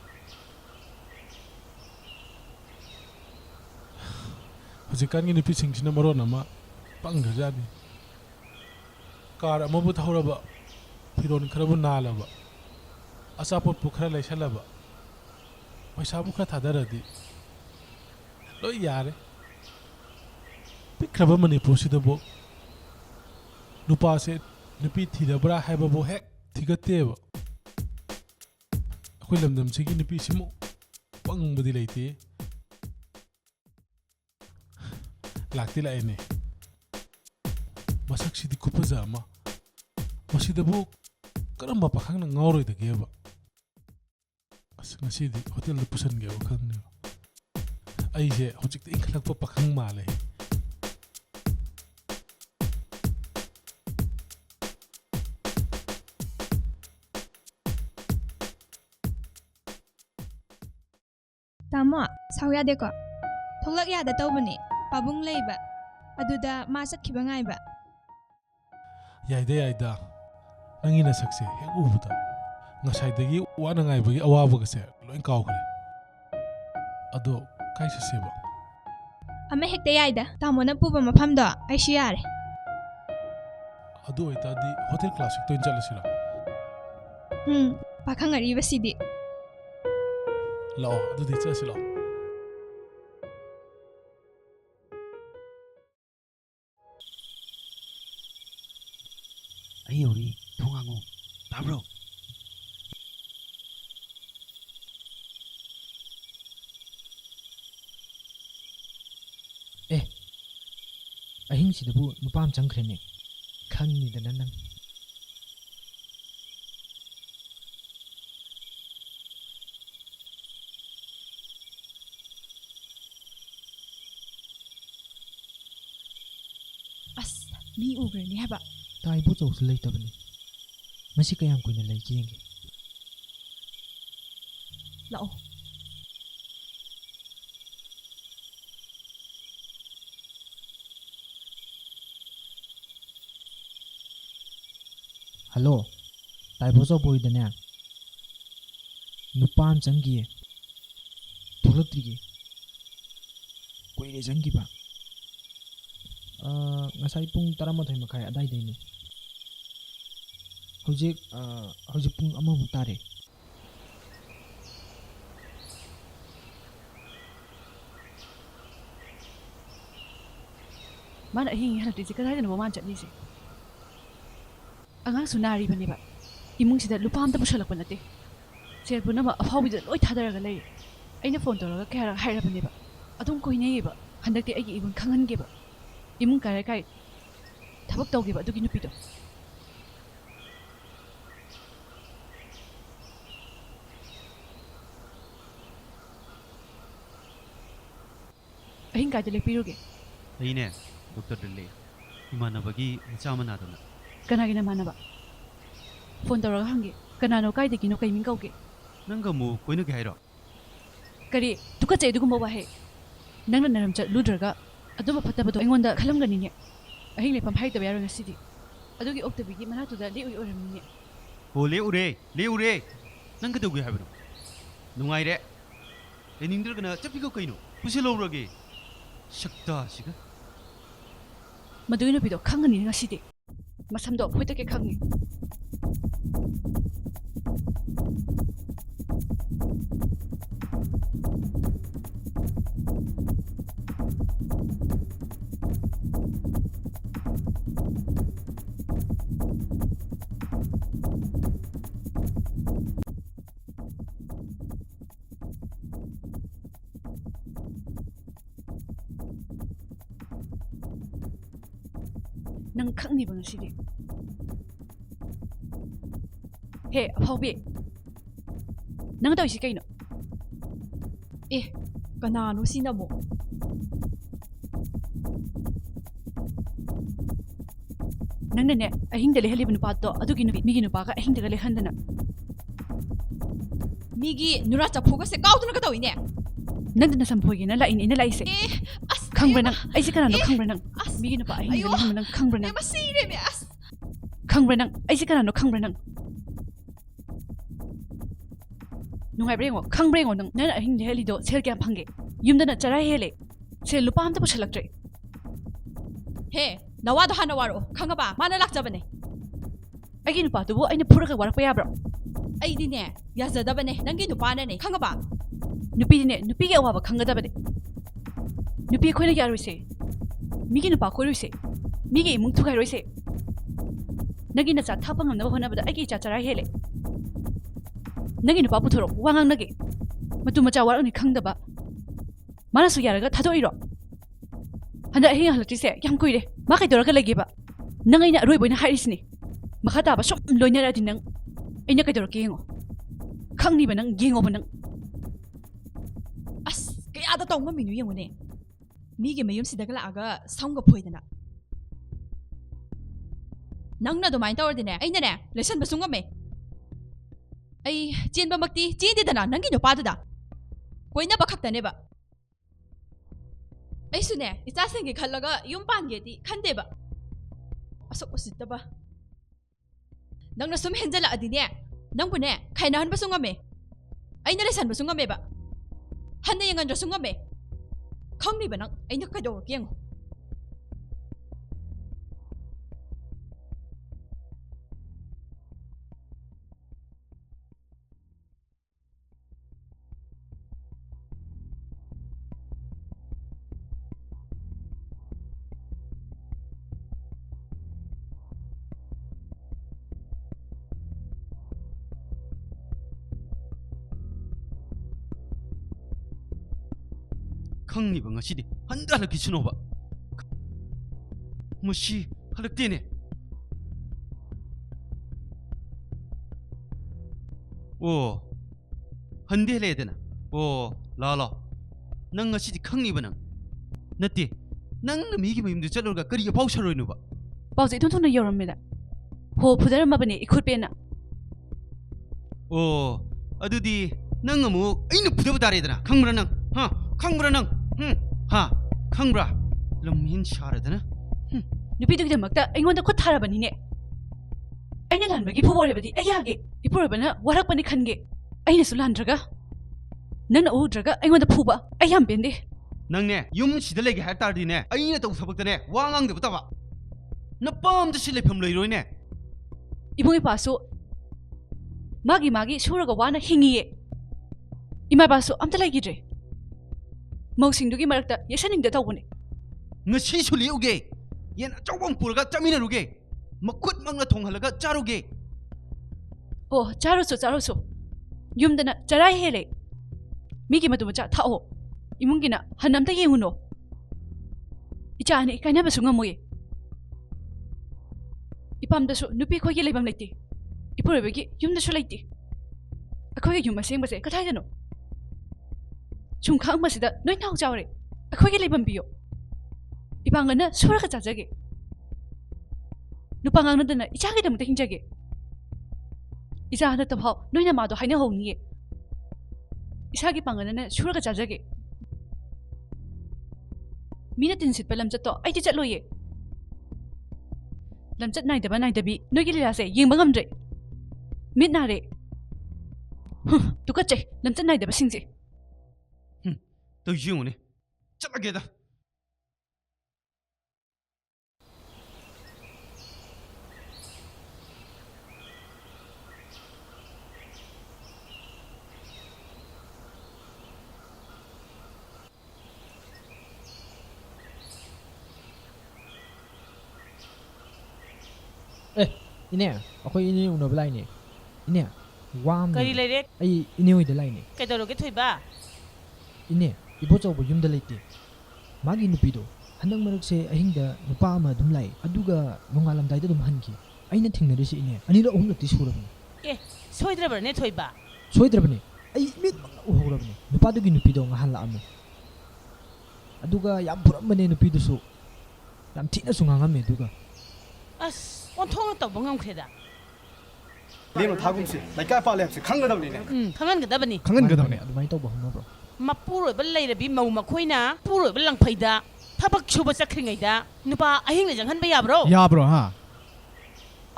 ꯍꯧꯖꯤꯛꯀꯥꯟꯒꯤ ꯅꯨꯄꯤꯁꯤꯡꯁꯤꯅ ꯃꯔꯣꯟ ꯑꯃ ꯄꯪꯈ꯭ꯔꯖꯥꯠꯅꯤ ꯀꯥꯔ ꯑꯃꯕꯨ ꯊꯧꯔꯕ ꯐꯤꯔꯣꯟ ꯈꯔꯕꯨ ꯅꯥꯜꯂꯕ ꯑꯆꯥꯄꯣꯠꯄꯨ ꯈꯔ ꯂꯩꯁꯜꯂꯕ ꯄꯩꯁꯥꯕꯨ ꯈꯔ ꯊꯥꯗꯔꯗꯤ ꯂꯣꯏ ꯌꯥꯔꯦ ꯄꯤꯛꯈ꯭ꯔꯕ ꯃꯅꯤꯄꯨꯔꯁꯤꯗꯕꯨ ꯅꯨꯄꯥꯁꯦ ꯅꯨꯄꯤ ꯊꯤꯔꯕ꯭ꯔꯥ ꯍꯥꯏꯕꯕꯨ ꯍꯦꯛ ꯊꯤꯒꯠꯇꯦꯕ ꯑꯩꯈꯣꯏ ꯂꯝꯗꯝꯁꯤꯒꯤ ꯅꯨꯄꯤꯁꯤꯃꯨꯛ ꯄꯪꯕꯗꯤ ꯂꯩꯇꯦ ꯂꯥꯛꯇꯤ ꯂꯥꯛꯑꯦꯅꯦ ꯃꯁꯛꯁꯤꯗꯤ ꯈꯨꯐꯖ ꯑꯃ ꯃꯁꯤꯗꯕꯨ ꯀꯔꯝꯕ ꯄꯥꯈꯪꯅ ꯉꯥꯎꯔꯣꯏꯗꯒꯦꯕ ꯑꯁ ꯉꯁꯤꯗꯤ ꯍꯣꯇꯦꯜꯗ ꯄꯨꯁꯟꯒꯦꯕ ꯈꯪꯅꯦꯕ ꯑꯩꯁꯦ ꯍꯧꯖꯤꯛꯇ ꯏꯟꯈꯠꯂꯛꯄ ꯄꯥꯈꯪ ꯃꯥꯜꯂꯦ ꯇꯥꯃꯣ ꯁꯥꯎ ꯌꯥꯗꯦꯀꯣ ꯊꯣꯛꯂꯛ ꯌꯥꯗ ꯇꯧꯕꯅꯦ ꯄꯥꯕꯨꯡ ꯂꯩꯕ ꯑꯗꯨꯗ ꯃꯥ ꯆꯠꯈꯤꯕ ꯉꯥꯏꯕ ꯌꯥꯏꯗ ꯌꯥꯏꯗ ꯅꯪꯒꯤ ꯅꯁꯛꯁꯦ ꯍꯦꯛ ꯎꯕꯗ ꯉꯁꯥꯏꯗꯒꯤ ꯋꯥꯅ ꯉꯥꯏꯕꯒꯤ ꯑꯋꯥꯕꯒꯁꯦ ꯂꯣꯏ ꯀꯥꯎꯈ꯭ꯔꯦ ꯑꯗꯣ ꯀꯥꯏ ꯆꯠꯁꯦꯕ ꯑꯃ ꯍꯦꯛꯇ ꯌꯥꯏꯗ ꯇꯥꯃꯣꯅ ꯄꯨꯕ ꯃꯐꯝꯗꯣ ꯑꯩꯁꯨ ꯌꯥꯔꯦ ꯑꯗꯨ ꯑꯣꯏꯇꯥꯔꯗꯤ ꯍꯣꯇꯦꯜ ꯀ꯭ꯂꯥꯁꯤꯛꯇ ꯑꯣꯏꯅ ꯆꯠꯂꯁꯤꯔꯣ ꯄꯥꯈꯪ ꯑꯔꯤꯕꯁꯤꯗꯤ ꯂꯥꯛꯑꯣ ꯑꯗꯨꯗꯤ ꯆꯠꯂꯁꯤ ꯂꯥꯛꯑꯣ ꯑꯩ ꯌꯧꯔꯤ ꯊꯣꯡ ꯍꯥꯡꯉꯣ ꯇꯥꯕ꯭ꯔꯣ ꯑꯍꯤꯡꯁꯤꯗꯕꯨ ꯅꯨꯄꯥ ꯑꯃ ꯆꯪꯈ꯭ꯔꯦꯅꯦ ꯈꯪꯅꯤꯗꯅ ꯅꯪ ꯑꯁ ꯃꯤ ꯎꯈ꯭ꯔꯅꯤ ꯍꯥꯏꯕ ꯇꯥꯏꯕꯨ ꯆꯧꯁꯨ ꯂꯩꯇꯕꯅꯤ ꯃꯁꯤ ꯀꯌꯥꯝ ꯀꯨꯏꯅ ꯂꯩꯒꯦ ꯌꯦꯡꯒꯦ ꯂꯥꯛꯑꯣ ꯍꯜꯂꯣ ꯇꯥꯏꯕꯣ ꯆꯧꯕꯣꯏꯗꯅꯦ nupa ꯑꯃ ꯆꯪꯈꯤꯌꯦ ꯊꯣꯛꯂꯛꯇ꯭ꯔꯤꯌꯦ ꯀꯨꯏꯔꯦ ꯆꯪꯈꯤꯕ ꯉꯁꯥꯏ ꯄꯨꯡ 11:30 ꯑꯗꯥꯏꯗꯩꯅꯦ ꯍꯧꯖꯤꯛ ꯄꯨꯡ 1 ꯇꯥꯔꯦ ꯃꯥꯅ ꯑꯍꯤꯡ ꯍꯜꯂꯛꯇ꯭ꯔꯤꯁꯦ ꯀꯗꯥꯏꯗꯅꯣ ꯃꯥꯅ ꯆꯠꯂꯤꯁꯦ ꯑꯉꯥꯡꯁꯨ ꯅꯥꯔꯤꯕꯅꯦꯕ ꯏꯃꯨꯡꯁꯤꯗ ꯂꯨꯄꯥ ꯑꯝꯇ ꯄꯨꯁꯜꯂꯛꯄ ꯅꯠꯇꯦ ꯁꯦꯜ ꯄꯨꯝꯅꯃꯛ ꯑꯐꯥꯎꯕꯤꯗ ꯂꯣꯏ ꯊꯥꯗꯔꯒ ꯂꯩꯔꯦ ꯑꯩꯅ ꯐꯣꯟ ꯇꯧꯔꯒ ꯀꯌꯥꯔꯛ ꯍꯥꯏꯔꯕꯅꯦꯕ ꯑꯗꯨꯝ ꯀꯣꯏꯅꯩꯌꯦꯕ ꯍꯟꯗꯛꯇꯤ ꯑꯩꯒꯤ ꯏꯕꯨꯡ ꯈꯪꯍꯟꯒꯦꯕ 이문 가래가 타박 떠오기봐 누기 누피도 ꯑꯍꯤꯡ ꯂꯦꯛꯄꯤꯔꯨꯒꯦ ꯑꯩꯅꯦ ꯗꯣꯛꯇꯔꯗ ꯂꯩ ꯏꯃꯥꯟꯅꯕꯒꯤ ꯃꯆꯥ ꯑꯃ ꯅꯥꯗꯅ ꯀꯅꯥꯒꯤ ꯅꯃꯥꯟꯅꯕ ꯐꯣꯟ ꯇꯧꯔꯒ ꯍꯪꯒꯦ ꯀꯅꯥꯅꯣ ꯀꯥꯏꯗꯒꯤꯅꯣ ꯀꯩ ꯃꯤꯡ ꯀꯧꯒꯦ ꯅꯪꯒ ꯑꯃꯨꯛ ꯀꯣꯏꯅꯒꯦ ꯍꯥꯏꯔꯣ ꯀꯔꯤ ꯇꯨꯀꯠꯆꯩ ꯑꯗꯨꯒꯨꯝꯕ ꯋꯥꯍꯩ ꯅꯪꯅ ꯅꯔꯝ ꯆꯠꯂꯨꯗ꯭ꯔꯒ ꯑꯗꯨꯝꯕ ꯐꯠꯇꯕꯗꯣ ꯑꯩꯉꯣꯟꯗ ꯈꯜꯂꯝꯒꯅꯤꯅꯦ ꯑꯍꯤꯡ ꯂꯦꯛꯐꯝ ꯍꯥꯏꯔꯛꯇꯕ ꯌꯥꯔꯣꯏ ꯉꯁꯤꯗꯤ ꯑꯗꯨꯒꯤ ꯑꯣꯛꯇꯕꯤꯒꯤ ꯃꯅꯥꯛꯇꯨꯗ ꯂꯦꯛꯎꯏ ꯑꯣꯏꯔꯝꯅꯤꯅꯦ ꯍꯣ ꯂꯦꯛꯎꯔꯦ ꯅꯪ ꯀꯩꯗꯧꯒꯦ ꯍꯥꯏꯕꯅꯣ ꯅꯨꯡꯉꯥꯏꯔꯦ ꯂꯩꯅꯤꯡꯗ꯭ꯔꯒꯅ ꯆꯠꯄꯤꯈꯣ ꯀꯩꯅꯣ ꯄꯨꯁꯤꯜꯍꯧꯔꯒꯦ ꯁꯛꯇꯥꯁꯤꯒ ꯃꯗꯨꯒꯤ ꯅꯨꯄꯤꯗꯣ ꯈꯪꯒꯅꯤ ꯉꯁꯤꯗꯤ ꯃꯁꯝꯗꯣ ꯐꯣꯏꯇꯛꯀꯦ ꯈꯪꯉꯤ ꯅꯪ ꯈꯪꯅꯤꯕ ꯉꯁꯤꯗꯤ ꯍꯦ ꯑꯐꯥꯎꯕꯤ ꯅꯪ ꯇꯧꯏꯁꯤ ꯀꯩꯅꯣ ꯑꯦ ꯀꯅꯥꯅꯣ ꯁꯤꯅ ꯑꯃꯨꯛ ꯅꯪꯅꯅꯦ ꯑꯍꯤꯡꯗ ꯂꯦꯛꯍꯜꯂꯤꯕ ꯅꯨꯄꯥꯗꯣ ꯑꯗꯨꯒꯤ ꯅꯨꯄꯤ ꯃꯤꯒꯤ ꯅꯨꯄꯥꯒ ꯑꯍꯤꯡꯗꯒ ꯂꯦꯛꯍꯟꯗꯅ 미기 누라 짜포가세 까우드는 거 더이네. ꯅꯪꯗ ꯅꯁꯝ ꯐꯣꯏꯒꯦꯅ ꯂꯥꯛꯏꯅꯦ ꯑꯩꯅ ꯂꯥꯛꯏꯁꯦ 아스. ꯈꯪꯕ꯭ꯔꯥ ꯅꯪ ꯑꯩꯁꯦ ꯀꯅꯥꯅꯣ ꯈꯪꯕ꯭ꯔꯥ ꯅꯪ 아스. 미기 누pa ꯑꯍꯤꯡꯗ 아이고. ꯂꯦꯛꯍꯟꯕ ꯅꯪ ꯈꯪꯕ꯭ꯔꯥ ꯅꯪ 내가 씨래미 아스. ꯈꯪꯕ꯭ꯔꯥ ꯅꯪ ꯑꯩꯁꯦ ꯀꯅꯥꯅꯣ ꯈꯪꯕ꯭ꯔꯥ ꯅꯪ ꯅꯨꯡꯉꯥꯏꯕ꯭ꯔꯥ ꯌꯦꯡꯉꯣ ꯈꯪꯕ꯭ꯔꯥ ꯌꯦꯡꯉꯣ ꯅꯪꯅ ꯑꯍꯤꯡ ꯂꯦꯛꯍꯜꯂꯤꯗꯣ ꯁꯦꯜ ꯀꯌꯥꯝ ꯐꯪꯒꯦ ꯌꯨꯝꯗꯅ ꯆꯔꯥ ꯍꯦꯜꯂꯦ ꯁꯦꯜ ꯂꯨꯄꯥ ꯑꯝꯇ ꯄꯨꯁꯜꯂꯛꯇ꯭ꯔꯦ 해. 나와도 하나 와로. 강가봐. 마늘 락자버네. ꯑꯩꯒꯤ ꯅꯨꯄꯥꯗꯨꯕꯨ ꯑꯩꯅ ꯐꯨꯔꯒ ꯋꯥꯔꯛꯄ ꯌꯥꯕ꯭ꯔꯣ 아이디네. 야자다버네. 난게 누빠네네. 강가봐. ꯅꯨꯄꯤꯗꯤꯅꯦ ꯅꯨꯄꯤꯒꯤ ꯑꯋꯥꯕ ꯈꯪꯒꯗꯕꯅꯦ ꯅꯨꯄꯤ ꯑꯩꯈꯣꯏꯅ ꯌꯥꯔꯣꯏꯁꯦ ꯃꯤꯒꯤ ꯅꯨꯄꯥ ꯀꯣꯏꯔꯣꯏꯁꯦ ꯃꯤꯒꯤ ꯏꯃꯨꯡ ꯊꯨꯒꯥꯏꯔꯣꯏꯁꯦ ꯅꯪꯒꯤ ꯅꯆꯥ ꯊꯥꯛꯄ ꯉꯝꯅꯕ ꯍꯣꯠꯅꯕꯗ ꯑꯩꯒꯤ ꯏꯆꯥ ꯆꯔꯥ ꯍꯦꯜꯂꯦ ꯅꯪꯒꯤ ꯅꯨꯄꯥ ꯄꯨꯊꯣꯔꯛ ꯋꯥ ꯉꯥꯡꯅꯒꯦ ꯃꯇꯨ ꯃꯆꯥ ꯋꯥꯔꯛꯅꯤ ꯈꯪꯗꯕ ꯃꯥꯅꯁꯨ ꯌꯥꯔꯒ ꯊꯥꯗꯣꯛꯏꯔꯣ ꯍꯟꯗꯛ ꯑꯍꯤꯡ ꯍꯜꯂꯛꯇ꯭ꯔꯤꯁꯦ ꯌꯥꯝ ꯀꯨꯏꯔꯦ ꯃꯥ ꯀꯩꯗꯧꯔꯒ ꯂꯩꯒꯦꯕ ꯅꯪ ꯑꯩꯅ ꯑꯔꯣꯏꯕ ꯑꯣꯏꯅ ꯍꯥꯏꯔꯤꯁꯤꯅꯤ ꯃꯈꯥ ꯇꯥꯕ ꯁꯨꯝ ꯂꯣꯏꯅꯔꯗꯤ ꯅꯪ ꯑꯩꯅ ꯀꯩꯗꯧꯔꯛꯀꯦ ꯌꯦꯡꯉꯣ ꯈꯪꯅꯤꯕ ꯅꯪ ꯌꯦꯡꯉꯣꯕ ꯅꯪ 아스. 그야다 똥거 미누 영문에. 미게 매염시다가 라가 성거 보이드나. 낭나도 많이 떠올드네. 아이네네. 레슨 무슨거매. 아이 찐바 먹디 찐디다나 남기뇨 빠드다. 고이나바 칵다네바. 아이수네. 이짜생기 칼라가 윤반게디 칸데바. 아속 오시다바. 낭나 숨 henjala adine. 낭부네 카이나 한 무슨거매. 아이네 레슨 무슨거매바. 한내 영한 저 순간에 강리바랑 아이너까지 올게요. ꯈꯪꯅꯤꯕ ꯉꯁꯤꯗꯤ ꯍꯟꯗ ꯍꯜꯂꯛꯈꯤꯁꯅꯣꯕ ꯃꯁꯤ ꯍꯜꯂꯛꯇꯦꯅꯦ ꯑꯣ ꯍꯟꯗꯦ ꯍꯜꯂꯛꯑꯦꯗꯅ ꯑꯣ ꯂꯥꯛꯑꯣ ꯅꯪ ꯉꯁꯤꯗꯤ ꯈꯪꯅꯤꯕ ꯅꯪ ꯅꯠꯇꯦ ꯅꯪꯅ ꯃꯤꯒꯤ ꯃꯌꯨꯝꯗ ꯆꯠꯂꯨꯔꯒ ꯀꯔꯤ ꯑꯐꯥꯎ ꯁꯔꯣꯏꯅꯣꯕ ꯄꯥꯎꯁꯦ ꯏꯊꯨꯟ ꯊꯨꯅ ꯌꯧꯔꯝꯃꯦꯗ ꯍꯣ ꯐꯨꯗꯔꯝꯃꯕꯅꯦ ꯏꯈꯨꯠꯄꯦꯟꯅ ꯑꯣ ꯑꯗꯨꯗꯤ ꯅꯪ ꯑꯃꯨꯛ ꯑꯩꯅ ꯐꯨꯗꯕ ꯇꯥꯔꯦꯗꯅ ꯈꯪꯕ꯭ꯔꯥ ꯅꯪ ꯍꯥ ꯈꯪꯕ꯭ꯔꯥ ꯅꯪ ꯍꯥ ꯈꯪꯕ꯭ꯔꯥ ꯂꯝꯍꯦꯟ ꯁꯥꯔꯗꯅ ꯅꯨꯄꯤꯗꯨꯒꯤꯗꯃꯛꯇ ꯑꯩꯉꯣꯟꯗ ꯈꯨꯠ ꯊꯥꯔꯕꯅꯤꯅꯦ ꯑꯩꯅ ꯂꯥꯟꯕꯒꯤ ꯐꯨꯕ ꯑꯣꯏꯔꯕꯗꯤ ꯑꯩ ꯌꯥꯒꯦ ꯏꯄꯨꯔꯣꯏꯕꯅ ꯋꯥꯔꯛꯄꯅꯤ ꯈꯟꯒꯦ ꯑꯩꯅꯁꯨ ꯂꯥꯟꯗ꯭ꯔꯒ ꯅꯪꯅ ꯎꯗ꯭ꯔꯒ ꯑꯩꯉꯣꯟꯗ ꯐꯨꯕ ꯑꯩ ꯌꯥꯝ ꯄꯦꯟꯗꯦ ꯅꯪꯅꯦ ꯌꯨꯝ ꯁꯤꯗ ꯂꯩꯒꯦ ꯍꯥꯏ ꯇꯥꯔꯗꯤꯅꯦ ꯑꯩꯅ ꯇꯧ ꯊꯕꯛꯇꯅꯦ ꯋꯥ ꯉꯥꯡꯗꯕ ꯇꯕ ꯅꯄꯥꯝꯗ ꯁꯤ ꯂꯩꯐꯝ ꯂꯩꯔꯣꯏꯅꯦ ꯏꯕꯨꯡ ꯏꯄꯥꯁꯨ ꯃꯥꯒꯤ ꯁꯨꯔꯒ ꯋꯥꯅ ꯍꯤꯡꯉꯤꯌꯦ ꯏꯃꯥ ꯏꯄꯥꯁꯨ ꯑꯝꯇ ꯂꯩꯈꯤꯗ꯭ꯔꯦ ꯃꯧꯁꯤꯡꯗꯨꯒꯤ ꯃꯔꯛꯇ ꯌꯦꯁꯟꯅꯤꯡꯗ ꯇꯧꯕꯅꯦ ꯉꯁꯤꯁꯨ ꯂꯦꯛꯎꯒꯦ ꯌꯦꯟ ꯑꯆꯧꯕ ꯑꯃ ꯄꯨꯔꯒ ꯆꯠꯃꯤꯟꯅꯔꯨꯒꯦ ꯃꯈꯨꯠ ꯃꯛꯅ ꯊꯣꯡꯍꯜꯂꯒ ꯆꯥꯔꯨꯒꯦ ꯑꯣ ꯆꯥꯔꯨꯁꯨ ꯌꯨꯝꯗꯅ ꯆꯔꯥ ꯍꯦꯜꯂꯦ ꯃꯤꯒꯤ ꯃꯇꯨ ꯃꯆꯥ ꯊꯥꯛꯑꯣ ꯏꯃꯨꯡꯒꯤꯅ ꯍꯟ ꯑꯝꯇ ꯌꯦꯡꯉꯨꯅꯣ ꯏꯆꯥ ꯑꯅꯤ ꯀꯥꯏꯅꯕꯁꯨ ꯉꯝꯃꯣꯏꯌꯦ ꯏꯄꯥꯝꯗꯁꯨ ꯅꯨꯄꯤ ꯑꯩꯈꯣꯏꯒꯤ ꯂꯩꯐꯝ ꯂꯩꯇꯦ ꯏꯄꯨꯔꯣꯏꯕꯒꯤ ꯌꯨꯝꯗꯁꯨ ꯂꯩꯇꯦ ꯑꯩꯈꯣꯏꯒꯤ ꯌꯨꯝ ꯑꯁꯦꯡꯕꯁꯦ ꯀꯗꯥꯏꯗꯅꯣ ꯁꯨꯝ ꯈꯪꯕꯁꯤꯗ ꯅꯣꯏ ꯅꯥꯎ ꯆꯥꯎꯔꯦ ꯑꯩꯈꯣꯏꯒꯤ ꯂꯩꯐꯝ ꯄꯤꯌꯣ ꯏꯄꯥꯡꯒꯅ ꯁꯨꯔꯒ ꯆꯥꯖꯒꯦ nupa ngangnadana ichagidamta hinjage isa handa tabhaw noina mado haina howniye isagi panganana suraga chajage mina tinsit palam chatto aiti chatloye lamchat naidaba naidabi noigi lilase yengba ngamdre mit nare tukache lamchat naidaba singje to yungune chalageda ine akhoi ine unab laine ine wam kari leire ai ine hoida laine kaidoroge thoiba ine ibo chawbo yumda leite magi nupi do handang maruk se ahingda nupa ama dum lai aduga nongalam daida dum hanki aina thingnare se ine anira ohum lakti surabni soidrabane thoiba soidrabane ai mit uhorabni nupa dugi nupi do ngahan la amu aduga yam puramane nupi du su yam thina sungangam me duga as on thong to bangam kheda lemo thagumsi laika pa lepsi khangadabni ne khangan gadabani adumai to bahum bro mapuroi ba leirabi mau makhoina puroi ba langphaida thabak chuba chakringaida nupa ahing le janghan ba yabro yabro ha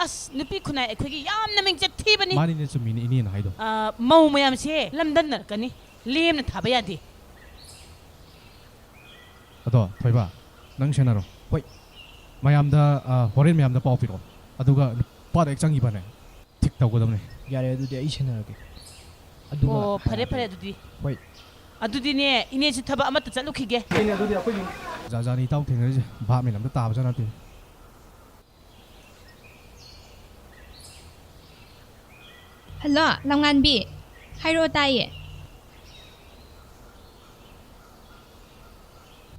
as nupi khunai ekhogi yam naming chat thibani mani ne chumi ni in haido mau mayam se lamdan nar kani lemna thaba yade ado thoiba nang senaro hoi mayamda horen mayamda paw piro aduga par ek changi bane thik tawgodamne yare adudi ai senarage aduga oh phare adudi hoi adudi ne ine si thaba amata chalukhige ine adudi akhoi jajani taw thengari ba me namda tabja na te hello langanbi hairo taye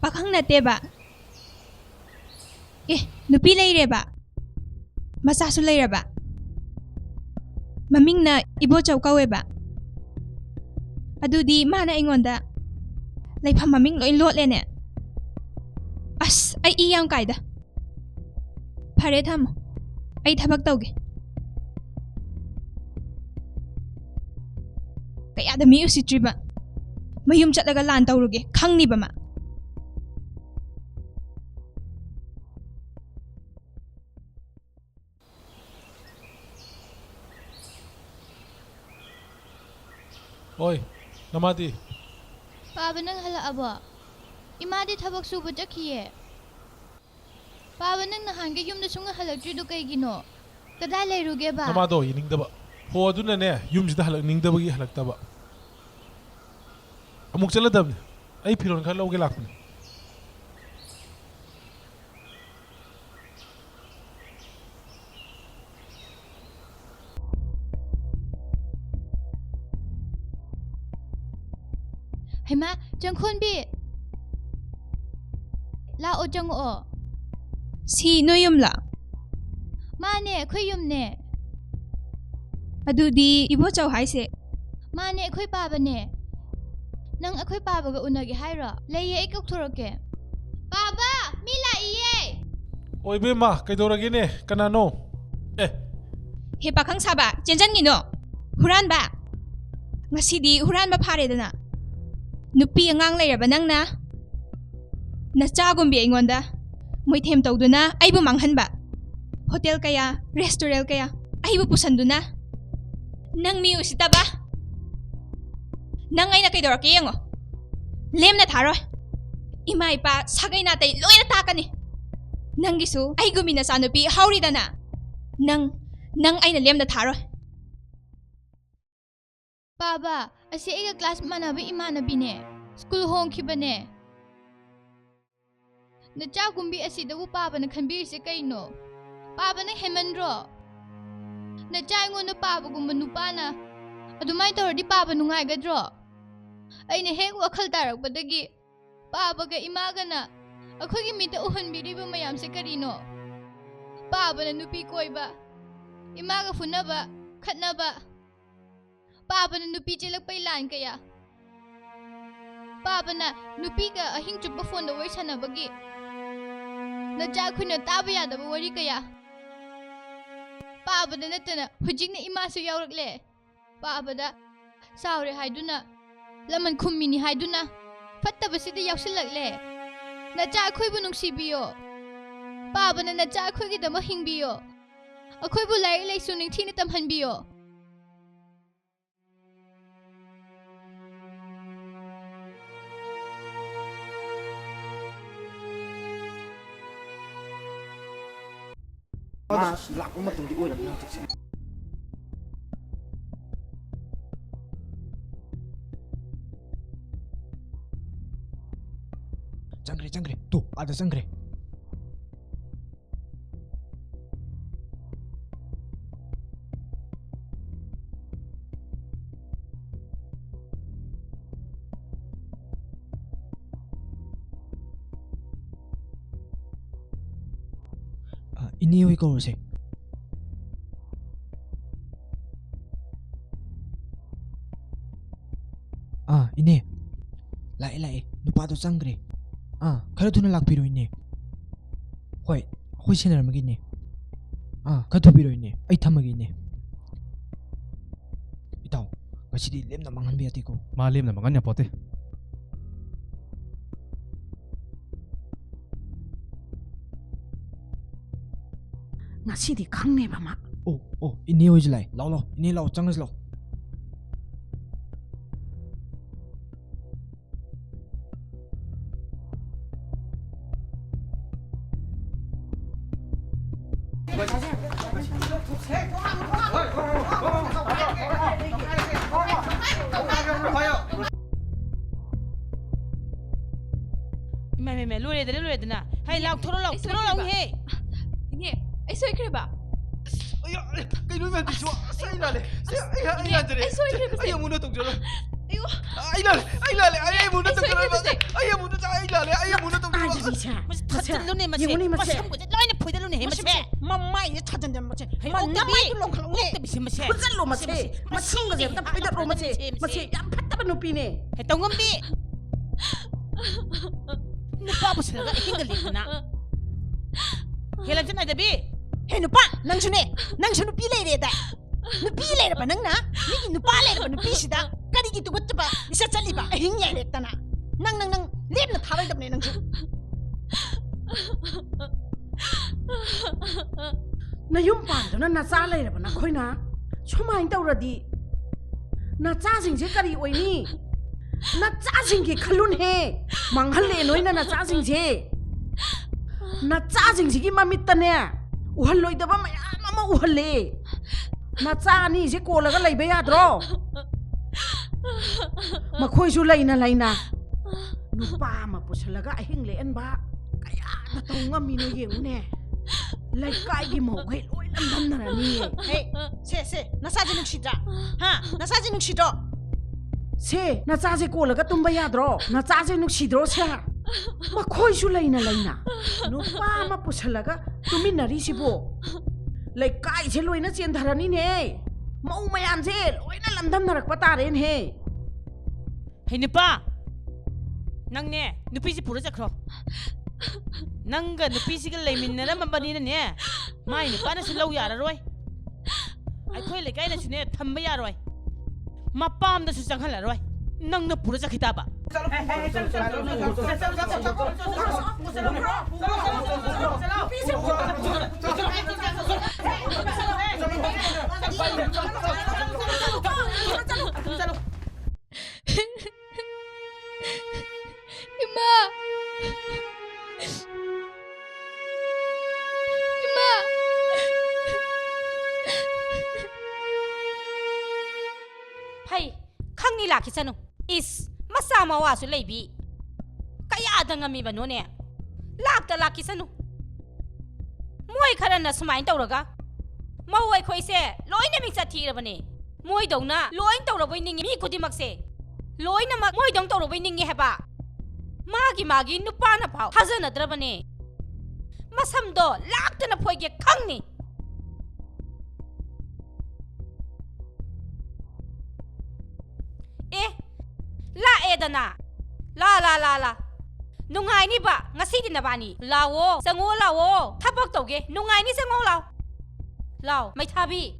pakhang nate ba nupi leireba machasu leiraba mamingna ibo chawkaweba adudi mana ingonda leifam maming loi lotlene as ai iyam kaida phare tham ai thabak tawge kaya da mi usitriba mayum chatlaga lan tawruge khangni bama Oi, namadi. Paba nang hala aba. Imadi thabak suba jakhiye. Paba nang nahanga yumda sunga halakri do kaygino. Kadai leiruge ba? Namado yiningdaba. Ho aduna ne yumsida halak ningdabagi khallaktaba. Amuk chaladabne. Ai phiron kha lawge lakpane. Hema jangkhon bi la o jang o si no yum la ma ne khoi yum ne adudi ibo chaw hai se ma ne khoi pa ba ne nang akhoi pa ba ga unagi hai ra leye ek ok thorake Baba, mi laiye. Oibema, kaidoragine, kanano? He pakhang saba, chenjan ngino. Huran ba. Ngasidi huran ba phare dana. Nupi angang leiraba nangna. Nachagumbi aingonda. Moithem tawduna aibu manghanba. Hotel kaya, restaurant kaya, aibu pusanduna. Nang mi usitaba. Nang ay na kaidoraki yango. Lem na tharo. Ima ipa sagay natay loira takani. Nang gisu ay gumina sa nupi hauri dana. Nang ay na lem na tharo. Baba, asi ega class manabi imanabi ne. School home kibane. Nachagumbi asidabu papa na khanbir se kaino. Papa na hemandro. Nachayngona papa gumba nupana. Adumay tawrdi papa nungaigadro. Aina hek wakhal tarakpadagi papa ga imaga na akhogi mita uhanbiriba mayam se karino. Papa na nupi koiba. Imaga funaba, khatnaba. Papa na nupi chilakpay lan kaya. Papa na nupiga ahing chupa phone da wari sanabagi. Nachakhuna taba yadaba wari kaya. Papa da natana hujik na imasu yaurakle. Papa da saure haiduna laman kummini haiduna fattabasida yausilakle. Nachakhoibu nungsibiyo. Papa na nachakhoigidama hingbiyo. Akhoibu lairi laisu ningthina tamhanbiyo. Lakpa matungdi oiram nang tikse. Changre. Tu, ada changre. Ini oi ko se. Ini. Lai. Nupa to changre. Khara thuna lakpiro ine. Hoi senar magi ne. Kathupiro ine. Ai thamagi ine. Itaw, ngasidi lemna manghan biati ko. Ma lemna mangan ya pote. Ngasidi khainaba ma. Ini oi jlai. Lo. Ini lo changas lo. Mẹ lùi đây nè. Hay lao thốt lao he. Nghe, ai soi kre ba. Cái núi mềm thì chúa, sao anh làm thế? Anh muốn nó tụng cho nó. Anh làm anh muốn nó tụng cho nó. Anh muốn nó tụng cho nó. Thật luôn này mà xem. Mà xem của lôi này phơi luôn này mà xem. Mà mai nó thật chân mà xem. Mà năm mai tôi lồng khẩu nghe. Mà xem. Mà rất luôn mà xem. Mà xem cái gì tao phải đặt luôn mà xem. Mà xem đam phát tao nupi này. Hay tao ngâm đi. Nupa bos laga hingal di na. Helan jan ada bi. Hey nupa, nang sune nupi le da. Nupi le ba nang na. Ni nupa le ba nupi sida. Kadi gitu bat ba. Isa chali ba hing ya le tana. Nang lem na tharai dam ne nang su. Na yum pan do na cha le ba na khoi na. Chomai taw ra di. Na cha sing je kari oi ni. Na machasinggi khalun he manghal le noina na machasing je na machasing gi mamit tane uhal loi daba mama uhal le na cha ni je ko laga leiba yadro makhoi su leina nupa ma pusalaga ahing le an ba kaya na tonga mino yengu ne lai kai gi mo ge loi lam na ni he se na sa jinuk shida ha na sa jinuk shido se na cha je ko laga tumba yadro na cha je nuk sidro se ma khoi su leina nupa ma pusalaga tuminari sibo lai kai je loina chen dharani ne mau mayam je loina lamdam narak pata ren he hey nupa nang ne nupi ji pura jakro Nanga nupisiga leiminna mabani ne. Mai nupana su lau yararoi. Aikoi lekai na sune thamba yaroi. Mapam da su changhalaroi. Nang na pura chakitaba. Ima! Ima! Hai, khang ni laki sanu. Is masa mawa su leibi. Kaya da ngami ba no ne. Lakta laki sanu. Moi khara na sumain tawraga. Mawai khoi se loina mik sa thira bane. Moi dongna loin tawraboi ningi mi kudimak se. Loina mak moi dong tawraboi ningi heba. Magi nupa na pau hazana drabane. Masam do lakta na phoige khang ni. La edana. La. Nungai ni ba ngasi din na bani. Lawo, sango lawo. Thabak tawge. Nungai ni sango law. Law, mai thabi.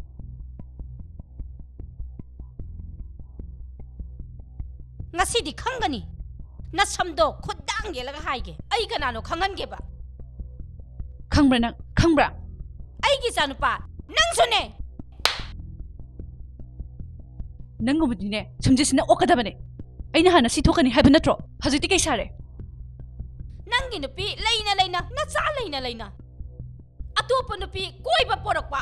Ngasi di khangani. Na samdo khudang ge laga haige. Ai kanano khangan ge ba. Khangbra nang, khangbra. Ai gi sanupa. Nang sune. Nangumudine, sumjisina okadabane. Aina hana si thokani haiba natro. Haziti kay sare. Nangi nupi leina nacha leina. Atoppa nupi kaiba porakpa.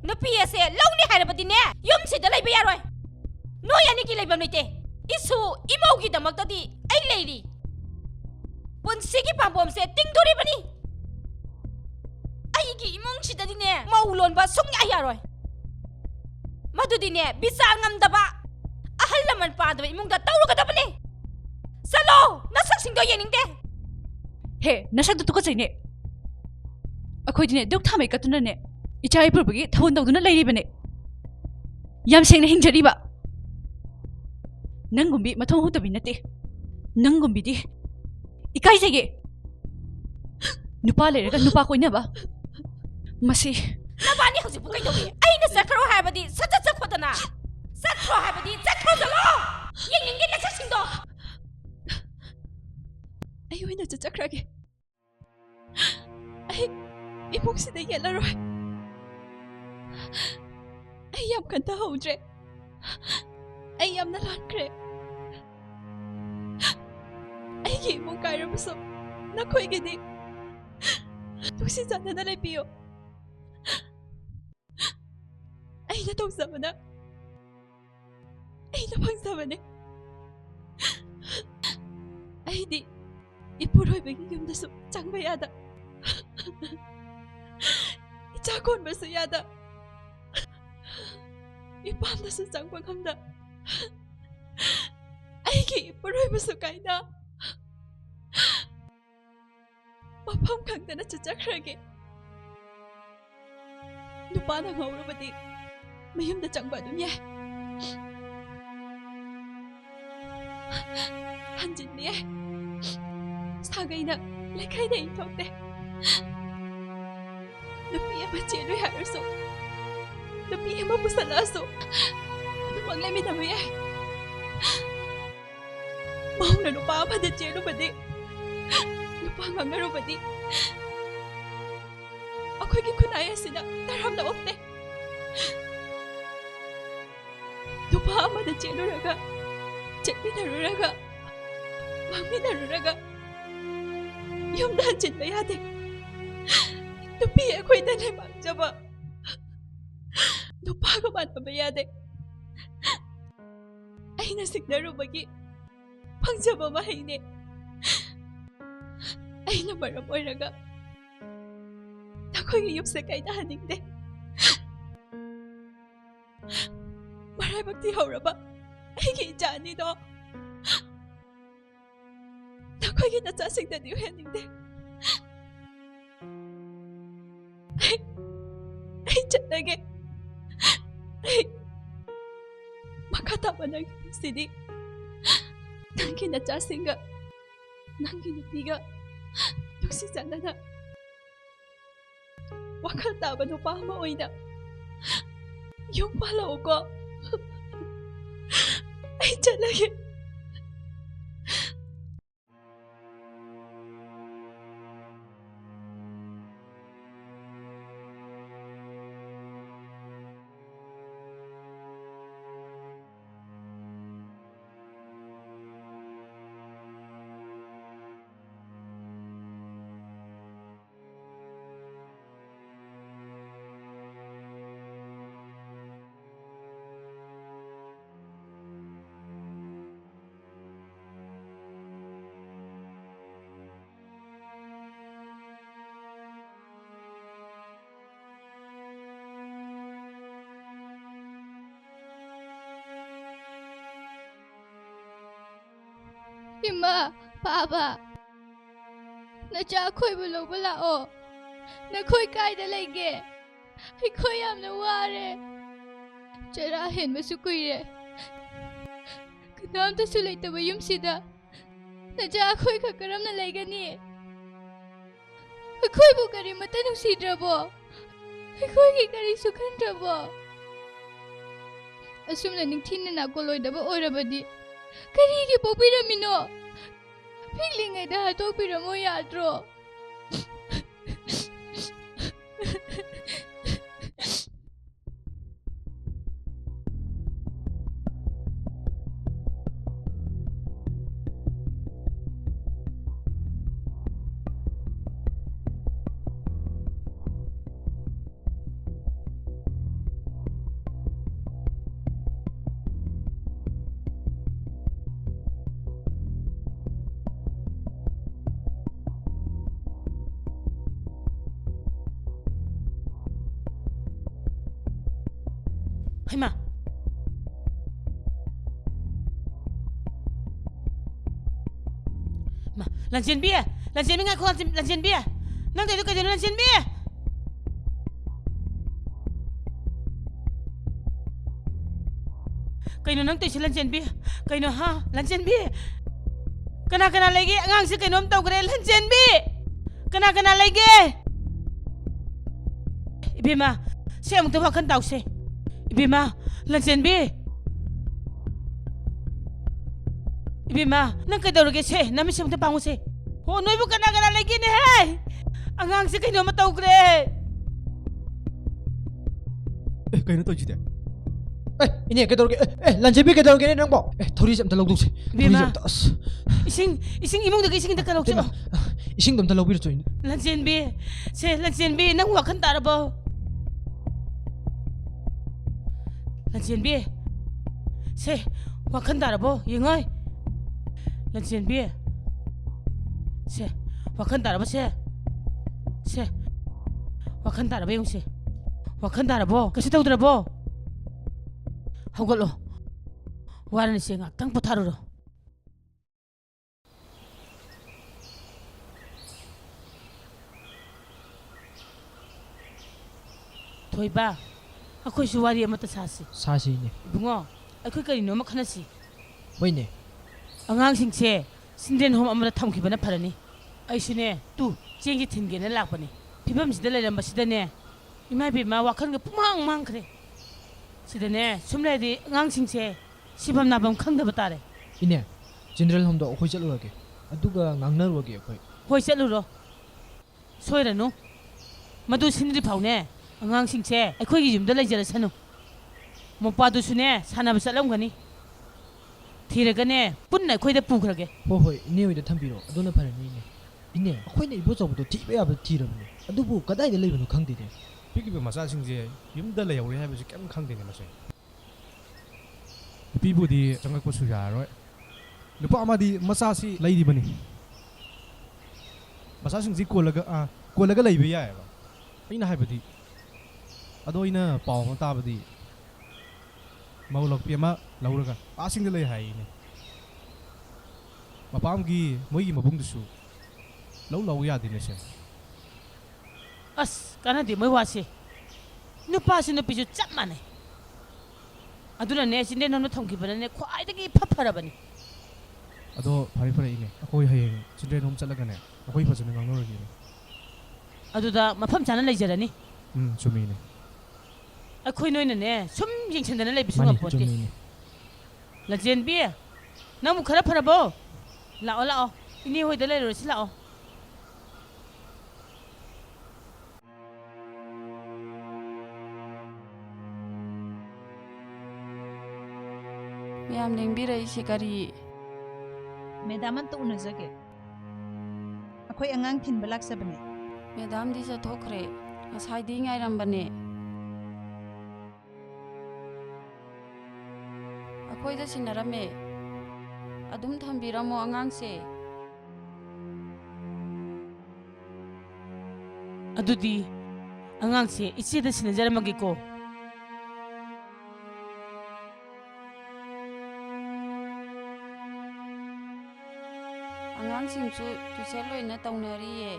Nupi ase launi hairabadi ne. Yum sida leiba yaroi. No yani ki leiba noite. Isu imaugi damaktadi ai leiri. Punsigi pampom se tingdori bani. Ai gi emung sidadi ne maulon ba sungya yaroi. Madudi ne bisa ngamdaba. Ahal naman pa daw imong dataw ka daw ni. Salo, nasaksingdo yeningde. He, nasagdo to ka sa ini. Ako'y dine duk thamay ka tunan ne. Ichay purbagi thawon daw na lairi bane. Yam seng na hingjari ba. Nanggumbi matong hutabi nati. Nanggumbi di. Ikay sige. Nupa lairi ka nupa ko ina ba. Masi. Nabani hausi bukay daw eh. Ay nasakaro habadi satsakwa na. Sakro habadi sakro dalo. Yengingge nasaksingdo. Ay wala sa chakrage. Ay imong sida yalaroy. Ay yam kanta haudre. Ay yam nalankre. Ay imong kairo baso. Nakoy gidi. Tusi sana na lepiyo. Ay natong sama na. Ay napang sama na. Ay di. Ipuroy bagi yung naso chang bayada. Ichakon baso yada. Ipam naso chang panghamda. Ay ki ipuroy baso kayana. Mapam kangda na chachakrage. Nupa na ngauro badi. Mayum na chang badum ya. Hanjin niya. Sagay na lakay na intokte. Nupi ama chelo yarso. Nupi ama pusalaso. Numang lemit na mo ya. Mahong na nupa ama na chelo badi. Nupa ngang naro badi. Ako'y gikunaya sina taram na okte. Nupa ama na chelo raga. Chepi na louraga. Mami na louraga. Yung nandiyan ba yate? Nupi ako'y nalimang jaba. Nupa ka man ba yate? Ay nasig na rumagi. Pang jaba mahine. Ay namaramoy raga. Ako'y ngayop sa kay nahaning de. Maray magtihaw raba. Ay kiijaan nito. Ako'y kinasasig na diyo de. Ay dyan lagi. Ay makatama ng sini. Nang kinachasingga. Nang nupiga. ꯅꯨꯡꯁꯤꯖꯅꯅ ꯋꯥꯈꯜ ꯇꯥꯕ ꯅꯨꯄꯥ ꯑꯃ ꯑꯣꯏꯅ ꯌꯨꯝ ꯄꯥꯜꯂꯛꯎꯀꯣ ꯑꯩ ꯆꯠꯂꯒꯦ Ima, Papa, nacha aikoibu lauba la'o. Nakoi kaida leige. Aikoi yamna ware. Chara henbasu kuire. Kanamtasu leitaba yumsida. Nacha aikoi karamna leigani. Aikoibu kari mata nungsidrabo. Aikoi kari sukhandrabo. Asumna ningthinna nakoloidaba oirabadi. Karigi popiramino. Piglingai da hatopiramo yadro. Haima. Ma, lanjin bia ngai ko lanjin bia. Nang dai ka jeno lanjin bia. Kaino nang tai lanjin bia. Kaino ha lanjin bia. Kana lagi angang si kaino am tau kare lanjin bia. Kana lagi. Ibima, se amung tu kan tau se. Ibima, lanjin bi. Ibima, nang kadawrage se, nami se mta pangu se. Ho noi bu kana lagi ni hai. Angang se kaino matau kre. Kaino to jide. Ini kadawrage. Lanjin bi kadawrage ni nang bo. Thori se mta logdu se. Ibima. Ising imung da ising da kalok se. Ising dom ta logbi ro. Lanjin bi nang wakan tarabo. Lanjin bi se wakan darabo yengoi lanjin bi se wakan darabo se wakan darabo yung se wakan darabo kasi tau darabo hawgalo waran se ngaktang potharuro toiba akhoi su wari amata sasi ne bungo akhoi kari no makhanasi hoine angang singse sindren hom amara thamkhibana pharani aisune tu chengi thingena lakpani phibam sida leiramba sidane imai bima wakan ga pumang mangkhre sidane sumledi angang singse sibam nabam khangdaba tare ine general hom do khoi chalurage aduga ngangnaruage khoi hoi chaluro soiranu madu sindri phawne angang singse akhoi gi yumda leijara sanu mopa du sune sanaba chalamgani thiragane punna akhoi da pukrage hoi ine oi da thambiro aduna pharani ine akhoi ne ibo chawdo thiba yaba thirabne adubu kadai da leibanu khangde de ꯄꯤꯛꯏꯕ ꯃꯆꯥꯁꯤꯡꯁꯦ ꯌꯨꯝꯗ ꯂꯩꯍꯧꯔꯦ ꯍꯥꯏꯕꯁꯤ ꯀꯩꯝ ꯈꯪꯗꯦꯅꯦ ꯃꯁꯦ ꯅꯨꯄꯤꯕꯨꯗꯤ ꯆꯪꯉꯛꯄꯁꯨ ꯌꯥꯔꯔꯣꯏ ꯅꯨꯄꯥ ꯑꯃꯗꯤ ꯃꯆꯥꯁꯤ ꯂꯩꯔꯤꯕꯅꯤ ꯃꯆꯥꯁꯤꯡꯁꯤ ꯀꯣꯜꯂꯒ ꯂꯩꯕ ꯌꯥꯏꯑꯕ ꯑꯩꯅ ꯍꯥꯏꯕꯗꯤ ꯑꯗꯣ ꯑꯩꯅ ꯄꯥꯎ ꯑꯃ ꯇꯥꯕꯗꯤ ꯃꯧꯂꯛꯄꯤ ꯑꯃ ꯂꯧꯔꯒ ꯑꯥꯁꯤꯡꯗ ꯂꯩ ꯍꯥꯏꯅꯦ ꯃꯄꯥꯝꯒꯤ ꯃꯣꯏꯒꯤ ꯃꯕꯨꯡꯗꯨꯁꯨ ꯂꯧ ꯌꯥꯗꯦꯅꯦ ꯁꯦ as kana di mai wase nupa si nupi ju chap mane aduna ne sinde no thongki bana ne khwai da gi phapharabani ꯑꯗꯣ ꯐꯔꯦ ꯐꯔꯦ ꯏꯅꯦ ꯑꯩꯈꯣꯏ ꯍꯌꯦꯡ ꯆꯤꯜꯗ꯭ꯔꯦꯟ ꯍꯣꯝ ꯆꯠꯂꯒꯅꯦ ꯑꯩꯈꯣꯏ ꯐꯖꯅ ꯉꯥꯡꯅꯔꯒꯦ ꯏꯅꯦ ꯑꯗꯨꯗ ꯃꯐꯝ ꯆꯥꯅ ꯂꯩꯖꯔꯅꯤ ꯆꯨꯝꯃꯤ ꯏꯅꯦ ꯑꯩꯈꯣꯏ ꯅꯣꯏꯅꯅꯦ ꯁꯨꯝ ꯌꯦꯡꯁꯤꯟꯗꯅ ꯂꯩꯕꯁꯨ ꯃꯥꯅꯤ ꯉꯝꯄꯣꯠꯇꯦ ꯆꯨꯝꯃꯤ ꯏꯅꯦ ꯂꯟꯆꯦꯟꯕꯤ ꯅꯪꯕꯨ ꯈꯔ ꯐꯔꯕꯣ ꯂꯥꯛꯑꯣ ꯂꯥꯛꯑꯣ ꯏꯅꯦ ꯍꯣꯏꯗ ꯂꯩꯔꯨꯔꯁꯤ ꯂꯥꯛꯑꯣ ꯃꯌꯥꯝ ꯂꯦꯡꯕꯤꯔꯛꯏꯁꯦ ꯀꯔꯤ ꯃꯦꯗꯥꯝ ꯑꯝꯇ ꯎꯅꯖꯒꯦ ꯑꯩꯈꯣꯏ ꯑꯉꯥꯡ ꯊꯤꯟꯕ ꯂꯥꯛꯆꯕꯅꯦ ꯃꯦꯗꯥꯝꯗꯤ ꯆꯠꯊꯣꯛꯈ꯭ꯔꯦ ꯉꯁꯥꯏꯗꯤ ꯉꯥꯏꯔꯝꯕꯅꯦ ꯑꯩꯈꯣꯏꯗ ꯁꯤꯟꯅꯔꯝꯃꯦ ꯑꯗꯨꯝ ꯊꯝꯕꯤꯔꯝꯃꯣ ꯑꯉꯥꯡꯁꯦ ꯑꯗꯨꯗꯤ ꯑꯉꯥꯡꯁꯦ ꯏꯆꯦꯗ ꯁꯤꯟꯅꯖꯔꯝꯃꯒꯦꯀꯣ ꯑꯉꯥꯡꯁꯤꯡꯁꯨ ꯇꯨꯏꯁꯟ ꯂꯣꯏꯅ ꯇꯧꯅꯔꯤꯌꯦ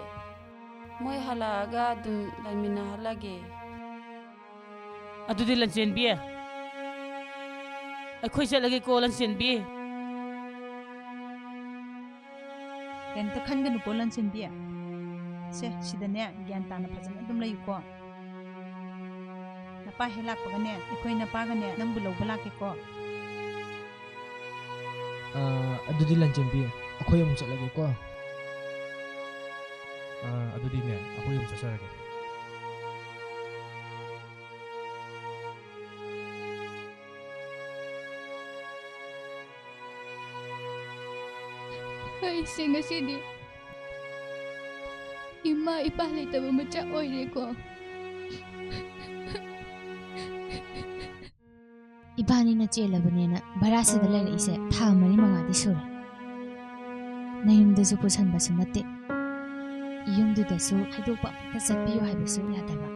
ꯃꯣꯏ ꯍꯜꯂꯛꯑꯒ ꯑꯗꯨꯝ ꯂꯩꯃꯤꯟꯅꯍꯜꯂꯒꯦ ꯑꯗꯨꯗꯤ ꯂꯟꯆꯦꯟꯕꯤ ꯑꯩꯈꯣꯏ ꯆꯠꯂꯒꯦꯀꯣ ꯂꯟꯆꯦꯟꯕꯤ ꯀꯩꯝꯇ ꯈꯟꯒꯅꯨꯀꯣ ꯂꯟꯆꯦꯟꯕꯤ ꯁꯦ ꯁꯤꯗꯅꯦ ꯒ꯭ꯌꯥꯟ ꯇꯥꯅ ꯐꯖꯅ ꯑꯗꯨꯝ ꯂꯩꯌꯨꯀꯣ ꯅꯄꯥ ꯍꯦꯛ ꯂꯥꯛꯄꯒꯅꯦ ꯑꯩꯈꯣꯏ ꯅꯄꯥꯒꯅꯦ ꯅꯪꯕꯨ ꯂꯧꯕ ꯂꯥꯛꯀꯦꯀꯣ ꯑꯗꯨꯗꯤ ꯂꯟꯆꯦꯟꯕꯤ ꯑꯩꯈꯣꯏ ꯑꯃꯨꯛ ꯆꯠꯂꯒꯦꯀꯣ ꯑꯗꯨꯗꯤꯅꯦ ꯑꯩꯈꯣꯏ ꯑꯃꯨꯛ ꯆꯠꯆꯔꯒꯦ ꯑꯩꯁꯦ ꯉꯁꯤꯗꯤ ꯏꯃꯥ ꯏꯄꯥ ꯂꯩꯇꯕ ꯃꯆꯥ ꯑꯣꯏꯔꯦꯀꯣ ꯏꯕꯥꯅꯤꯅ ꯆꯦꯜꯂꯕꯅꯦꯅ ꯚꯔꯥꯁꯤꯗ ꯂꯩꯔꯛꯏꯁꯦ ꯊꯥ 4-5ꯗꯤ ꯁꯨꯔꯦ ꯅꯌꯨꯝꯗꯁꯨ ꯄꯨꯁꯟꯕꯁꯨ ꯅꯠꯇꯦ ꯌꯨꯝꯗꯨꯗꯁꯨ ꯍꯥꯏꯗꯣꯛꯄ ꯑꯝꯇ ꯆꯠꯄꯤꯌꯨ ꯍꯥꯏꯕꯁꯨ ꯌꯥꯗꯕ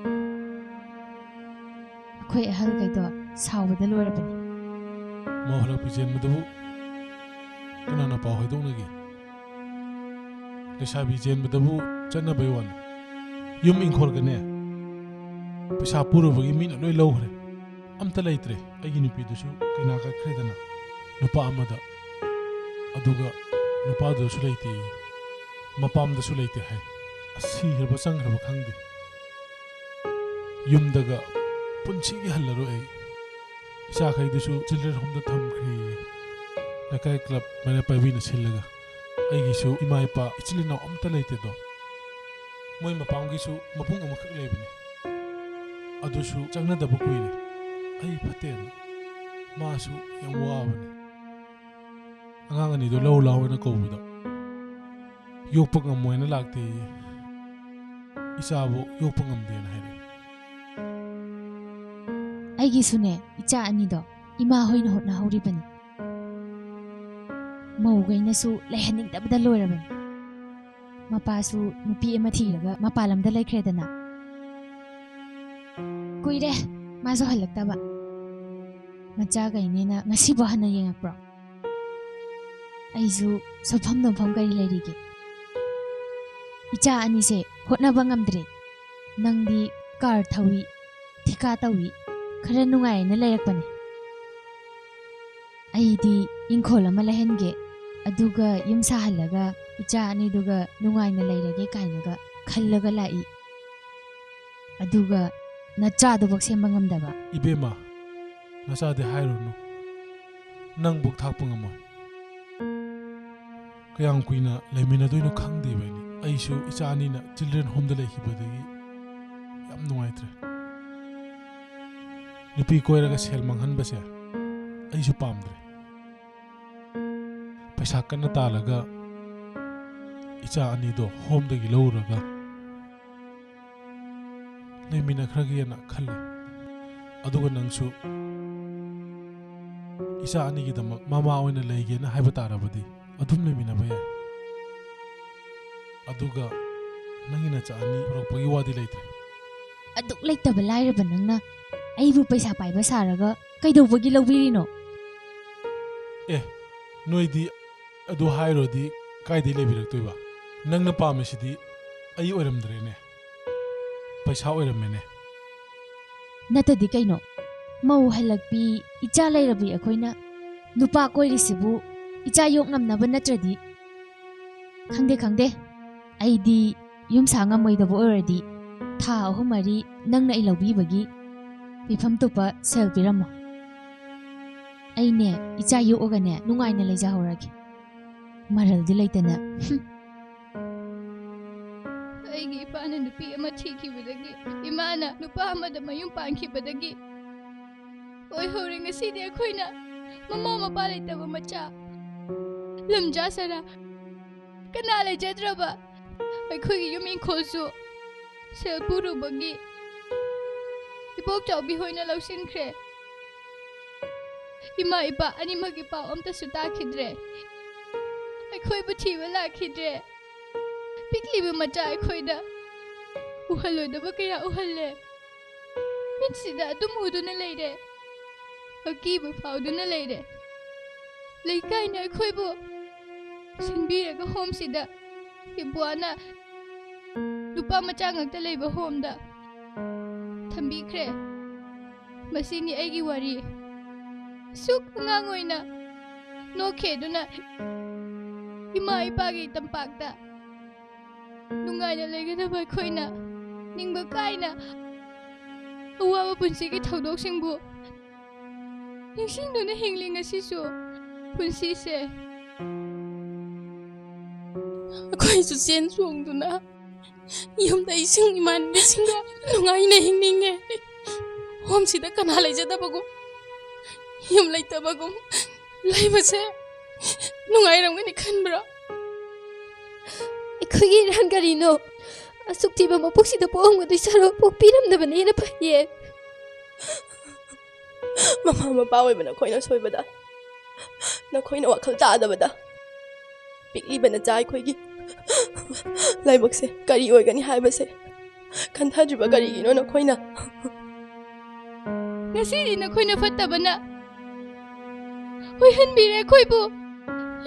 ꯑꯩꯈꯣꯏ ꯑꯍꯜꯈꯩꯗꯣ ꯁꯥꯎꯕꯗ ꯂꯣꯏꯔꯕꯅꯤ ꯃꯣꯍꯂꯛꯄꯤ ꯆꯦꯟꯕꯗꯨꯕꯨ ꯀꯅꯥꯅ ꯄꯥꯎ ꯍꯥꯏꯗꯣꯛꯅꯒꯦ ꯂꯩꯁꯥꯕꯤ ꯆꯦꯟꯕꯗꯕꯨ ꯆꯠꯅꯕꯩ ꯋꯥꯅꯤ ꯌꯨꯝ ꯏꯪꯈꯣꯜꯒꯅꯦ ꯄꯩꯁా ꯄꯨꯔꯨꯕꯒꯤ ꯃꯤꯅ ꯂꯣꯏ ꯂꯧꯈ꯭ꯔꯦ ꯑꯝꯇ ꯂꯩꯇ꯭ꯔꯦ ꯑꯩꯒꯤ ꯅꯨꯄꯤꯗꯨꯁꯨ ꯀꯩꯅꯥ ꯀꯠꯈ꯭ꯔꯦꯗꯅ ꯅꯨꯄꯥ ꯑꯃꯗ ꯑꯗꯨꯒ ꯅꯨꯄꯥꯗꯨꯁꯨ ꯂꯩꯇꯦ ꯃꯄꯥꯝꯗꯁꯨ ꯂꯩꯇꯦ ꯍꯥꯏ ꯁꯤꯈ꯭ꯔꯕ ꯆꯪꯈ꯭ꯔꯕ ꯈꯪꯗꯦ ꯌꯨꯝꯗꯒ ꯄꯨꯟꯁꯤꯒꯤ ꯍꯜꯂꯔꯣꯏ ꯑꯩ ꯏꯆꯥꯈꯩꯗꯨꯁꯨ ꯆꯤꯜꯗ꯭ꯔꯦꯟ ꯍꯣꯝꯗ ꯊꯝꯈ꯭ꯔꯦ ꯂꯩꯀꯥꯏ ꯀ꯭ꯂꯕ ꯃꯩꯔꯥ ꯄꯥꯏꯕꯤꯅ ꯁꯤꯜꯂꯒ ꯑꯩꯒꯤꯁꯨ ꯏꯃꯥ ꯏꯄꯥ ꯏꯆꯤꯜ ꯏꯅꯥꯎ ꯑꯝꯇ ꯂꯩꯇꯦꯗꯣ ꯃꯣꯏ ꯃꯄꯥꯝꯒꯤꯁꯨ ꯃꯕꯨꯡ ꯑꯃꯈꯛ ꯂꯩꯕꯅꯤ ꯑꯗꯨꯁꯨ ꯆꯪꯅꯗꯕ ꯀꯨꯏꯔꯦ ꯑꯩ ꯐꯠꯇꯦꯅ ꯃꯥꯁꯨ ꯌꯥꯝ ꯋꯥꯕꯅꯤ ꯑꯉꯥꯡ ꯑꯅꯤꯗꯣ ꯂꯧ ꯂꯥꯎꯅ ꯀꯧꯕꯗ ꯌꯣꯛꯄ ꯉꯝꯃꯣꯏꯅ ꯂꯥꯛꯇꯦ ꯏꯆꯥꯕꯨ ꯌꯣꯛꯄ ꯉꯝꯗꯦꯅ ꯍꯥꯏꯔꯛꯑꯦ ꯑꯩꯒꯤꯁꯨꯅꯦ ꯏꯆꯥ ꯑꯅꯤꯗꯣ ꯏꯃꯥ ꯍꯣꯏꯅ ꯍꯣꯠꯅꯍꯧꯔꯤꯕꯅꯤ ꯃꯧꯈꯩꯅꯁꯨ ꯂꯩꯍꯟꯅꯤꯡꯗꯕꯗ ꯂꯣꯏꯔꯕꯅꯤ ꯃꯄꯥꯁꯨ ꯅꯨꯄꯤ ꯑꯃ ꯊꯤꯔꯒ ꯃꯄꯥꯟ ꯂꯝꯗ ꯂꯩꯈ꯭ꯔꯦꯗꯅ ꯀꯨꯏꯔꯦ ꯃꯥꯁꯨ ꯍꯜꯂꯛꯇꯕ ꯃꯆꯥꯈꯩꯅꯦꯅ ꯉꯁꯤꯐꯥꯎ ꯍꯟꯅ ꯌꯦꯡꯉꯛꯄ꯭ꯔꯣ ꯑꯩꯁꯨ ꯁꯣꯐꯝ ꯅꯣꯝꯐꯝ ꯀꯔꯤ ꯂꯩꯔꯤꯒꯦ ꯏꯆꯥ ꯑꯅꯤꯁꯦ ꯍꯣꯠꯅꯕ ꯉꯝꯗ꯭ꯔꯦ ꯅꯪꯗꯤ ꯀꯥꯔ ꯊꯧꯏ ꯊꯤꯀꯥ ꯇꯧꯏ ꯈꯔ ꯅꯨꯡꯉꯥꯏꯅ ꯂꯩꯔꯛꯄꯅꯦ ꯑꯩꯗꯤ ꯏꯪꯈꯣꯜ ꯑꯃ ꯂꯩꯍꯟꯒꯦ ꯑꯗꯨꯒ ꯌꯨꯝ ꯁꯥꯍꯜꯂꯒ ꯏꯆꯥ ꯑꯅꯤꯗꯨꯒ ꯅꯨꯡꯉꯥꯏꯅ ꯂꯩꯔꯒꯦ ꯀꯥꯏꯅꯒ ꯈꯜꯂꯒ ꯂꯥꯛꯏ ꯑꯗꯨꯒ ꯅꯆꯥꯗꯨꯐꯥꯎ ꯁꯦꯝꯕ ꯉꯝꯗꯕ ꯏꯕꯦꯝꯃ ꯅꯆꯥꯗꯤ ꯍꯥꯏꯔꯨꯅꯨ ꯅꯪꯕꯨꯛ ꯊꯥꯛꯄ ꯉꯝꯃꯣꯏ ꯀꯌꯥꯝ ꯀꯨꯏꯅ ꯂꯩꯃꯤꯟꯅꯗꯣꯏꯅꯣ ꯈꯪꯗꯦꯕꯅꯤ ꯑꯩꯁꯨ ꯏꯆꯥ ꯑꯅꯤꯅ ꯆꯤꯜꯗ꯭ꯔꯦꯟ ꯍꯣꯝꯗ ꯂꯩꯈꯤꯕꯗꯒꯤ ꯌꯥꯝ ꯅꯨꯡꯉꯥꯏꯇ꯭ꯔꯦ ꯅꯨꯄꯤ ꯀꯣꯏꯔꯒ ꯁꯦꯜ ꯃꯥꯡꯍꯟꯕꯁꯦ ꯑꯩꯁꯨ ꯄꯥꯝꯗ꯭ꯔꯦ ꯄꯩꯁా ꯀꯟꯅ ꯇꯥꯜꯂꯒ ꯏꯆꯥ ꯑꯅꯤꯗꯣ ꯍꯣꯝꯗꯒꯤ ꯂꯧꯔꯒ ꯂꯩꯃꯤꯟꯅꯈ꯭ꯔꯒꯦꯅ ꯈꯜꯂꯦ ꯑꯗꯨꯒ ꯅꯪꯁꯨ ꯏꯆꯥ ꯑꯅꯤꯒꯤꯗꯃꯛ ꯃꯃꯥ ꯑꯣꯏꯅ ꯂꯩꯒꯦꯅ ꯍꯥꯏꯕ ꯇꯥꯔꯕꯗꯤ ꯑꯗꯨꯝ ꯂꯩꯃꯤꯟꯅꯕ ꯌꯥꯏ ꯑꯗꯨꯒ ꯅꯪꯒꯤ ꯅꯆꯥ ꯑꯅꯤ ꯄꯨꯔꯛꯄꯒꯤ ꯋꯥꯗꯤ ꯂꯩꯇ꯭ꯔꯦ ꯑꯗꯨꯛ ꯂꯩꯇꯕ ꯂꯥꯏꯔꯕ ꯅꯪꯅ ꯑꯩꯕꯨ ꯄꯩꯁꯥ ꯄꯥꯏꯕ ꯁꯥꯔꯒ ꯀꯩꯗꯧꯕꯒꯤ ꯂꯧꯕꯤꯔꯤꯅꯣ ꯑꯦ ꯅꯣꯏꯗꯤ ꯑꯗꯨ ꯍꯥꯏꯔꯣꯗꯤ ꯀꯥꯏꯗꯩ ꯂꯩꯕꯤꯔꯛꯇꯣꯏꯕ ꯅꯪꯅ ꯄꯥꯝꯃꯤꯁꯤꯗꯤ ꯑꯩ ꯑꯣꯏꯔꯝꯗ꯭ꯔꯦꯅꯦ ꯄꯩꯁꯥ ꯑꯣꯏꯔꯝꯃꯦꯅꯦ ꯅꯠꯇꯗꯤ ꯀꯩꯅꯣ ꯃꯧ ꯍꯜꯂꯛꯄꯤ ꯏꯆꯥ ꯂꯩꯔꯕꯤ ꯑꯩꯈꯣꯏꯅ ꯅꯨꯄꯥ ꯀꯣꯏꯔꯤꯁꯤꯕꯨ icha yok ngamnaba natradi khangde aidi yum sa ngamoidaba oradi tha ahum mari nangna ai lobibagi bifam topa sel piramo aine icha yok ogane nungaina leja horagi maraldi leitana aigi ipana nupi ama thikibadagi imana nupa amada mayum pankibadagi oi hore ngasidi akhoina mama mapa leitaba macha lamja sara kana lejadraba aikhoigi yum inkholsu sel purubagi ibok chawbi hoina lausinkhre ima ipa animagi paw amta suta khidre aikhoi bu thiba lakhidre pikliba macha aikhoida uhaloidaba kaya uhalle minsida adum uduna leire akiba fauduna leire leikaina aikhoibu sinbiraga homsida ibuana nupa macha ngakta leiba homda thambikre masini aigi wari suk ngangoina no kheduna ima ipagi tampakta nungaina legadaba khoina ningba kaina awawa punsigi thodok singbu ningsingduna hingling asisu punsi se akhoi chen songduna yumda ising iman bisinga nungaina hingninge homsida kana leijadabagum yum leitabagum leibase nungairamgani khanbra ꯑꯩꯈꯣꯏꯒꯤ Iran ꯀꯔꯤꯅꯣ ꯑꯁꯨꯛ ꯊꯤꯕ ꯃꯄꯣꯛꯁꯤꯗ ꯄꯣꯛꯑꯝꯒꯗꯣꯏ ꯁꯔꯨꯛ ꯄꯣꯛꯄꯤꯔꯝꯗꯕꯅ ꯍꯦꯟꯅ ꯐꯩꯌꯦ ꯃꯃꯥ ꯃꯄꯥ ꯑꯣꯏꯕ ꯅꯈꯣꯏꯅ ꯁꯣꯏꯕꯗ ꯅꯈꯣꯏꯅ ꯋꯥꯈꯜ ꯇꯥꯗꯕꯗ ꯄꯤꯛꯂꯤꯕ ꯅꯆꯥ ꯑꯩꯈꯣꯏꯒꯤ ꯂꯥꯏꯕꯛꯁꯦ ꯀꯔꯤ ꯑꯣꯏꯒꯅꯤ ꯍꯥꯏꯕꯁꯦ ꯈꯟꯊꯗ꯭ꯔꯤꯕ ꯀꯔꯤꯒꯤꯅꯣ ꯅꯈꯣꯏꯅ ꯉꯁꯤꯗꯤ ꯅꯈꯣꯏꯅ ꯐꯠꯇꯕꯅ Oihanbire Eikhoibu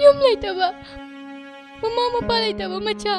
yum leitaba mama mapa leitaba macha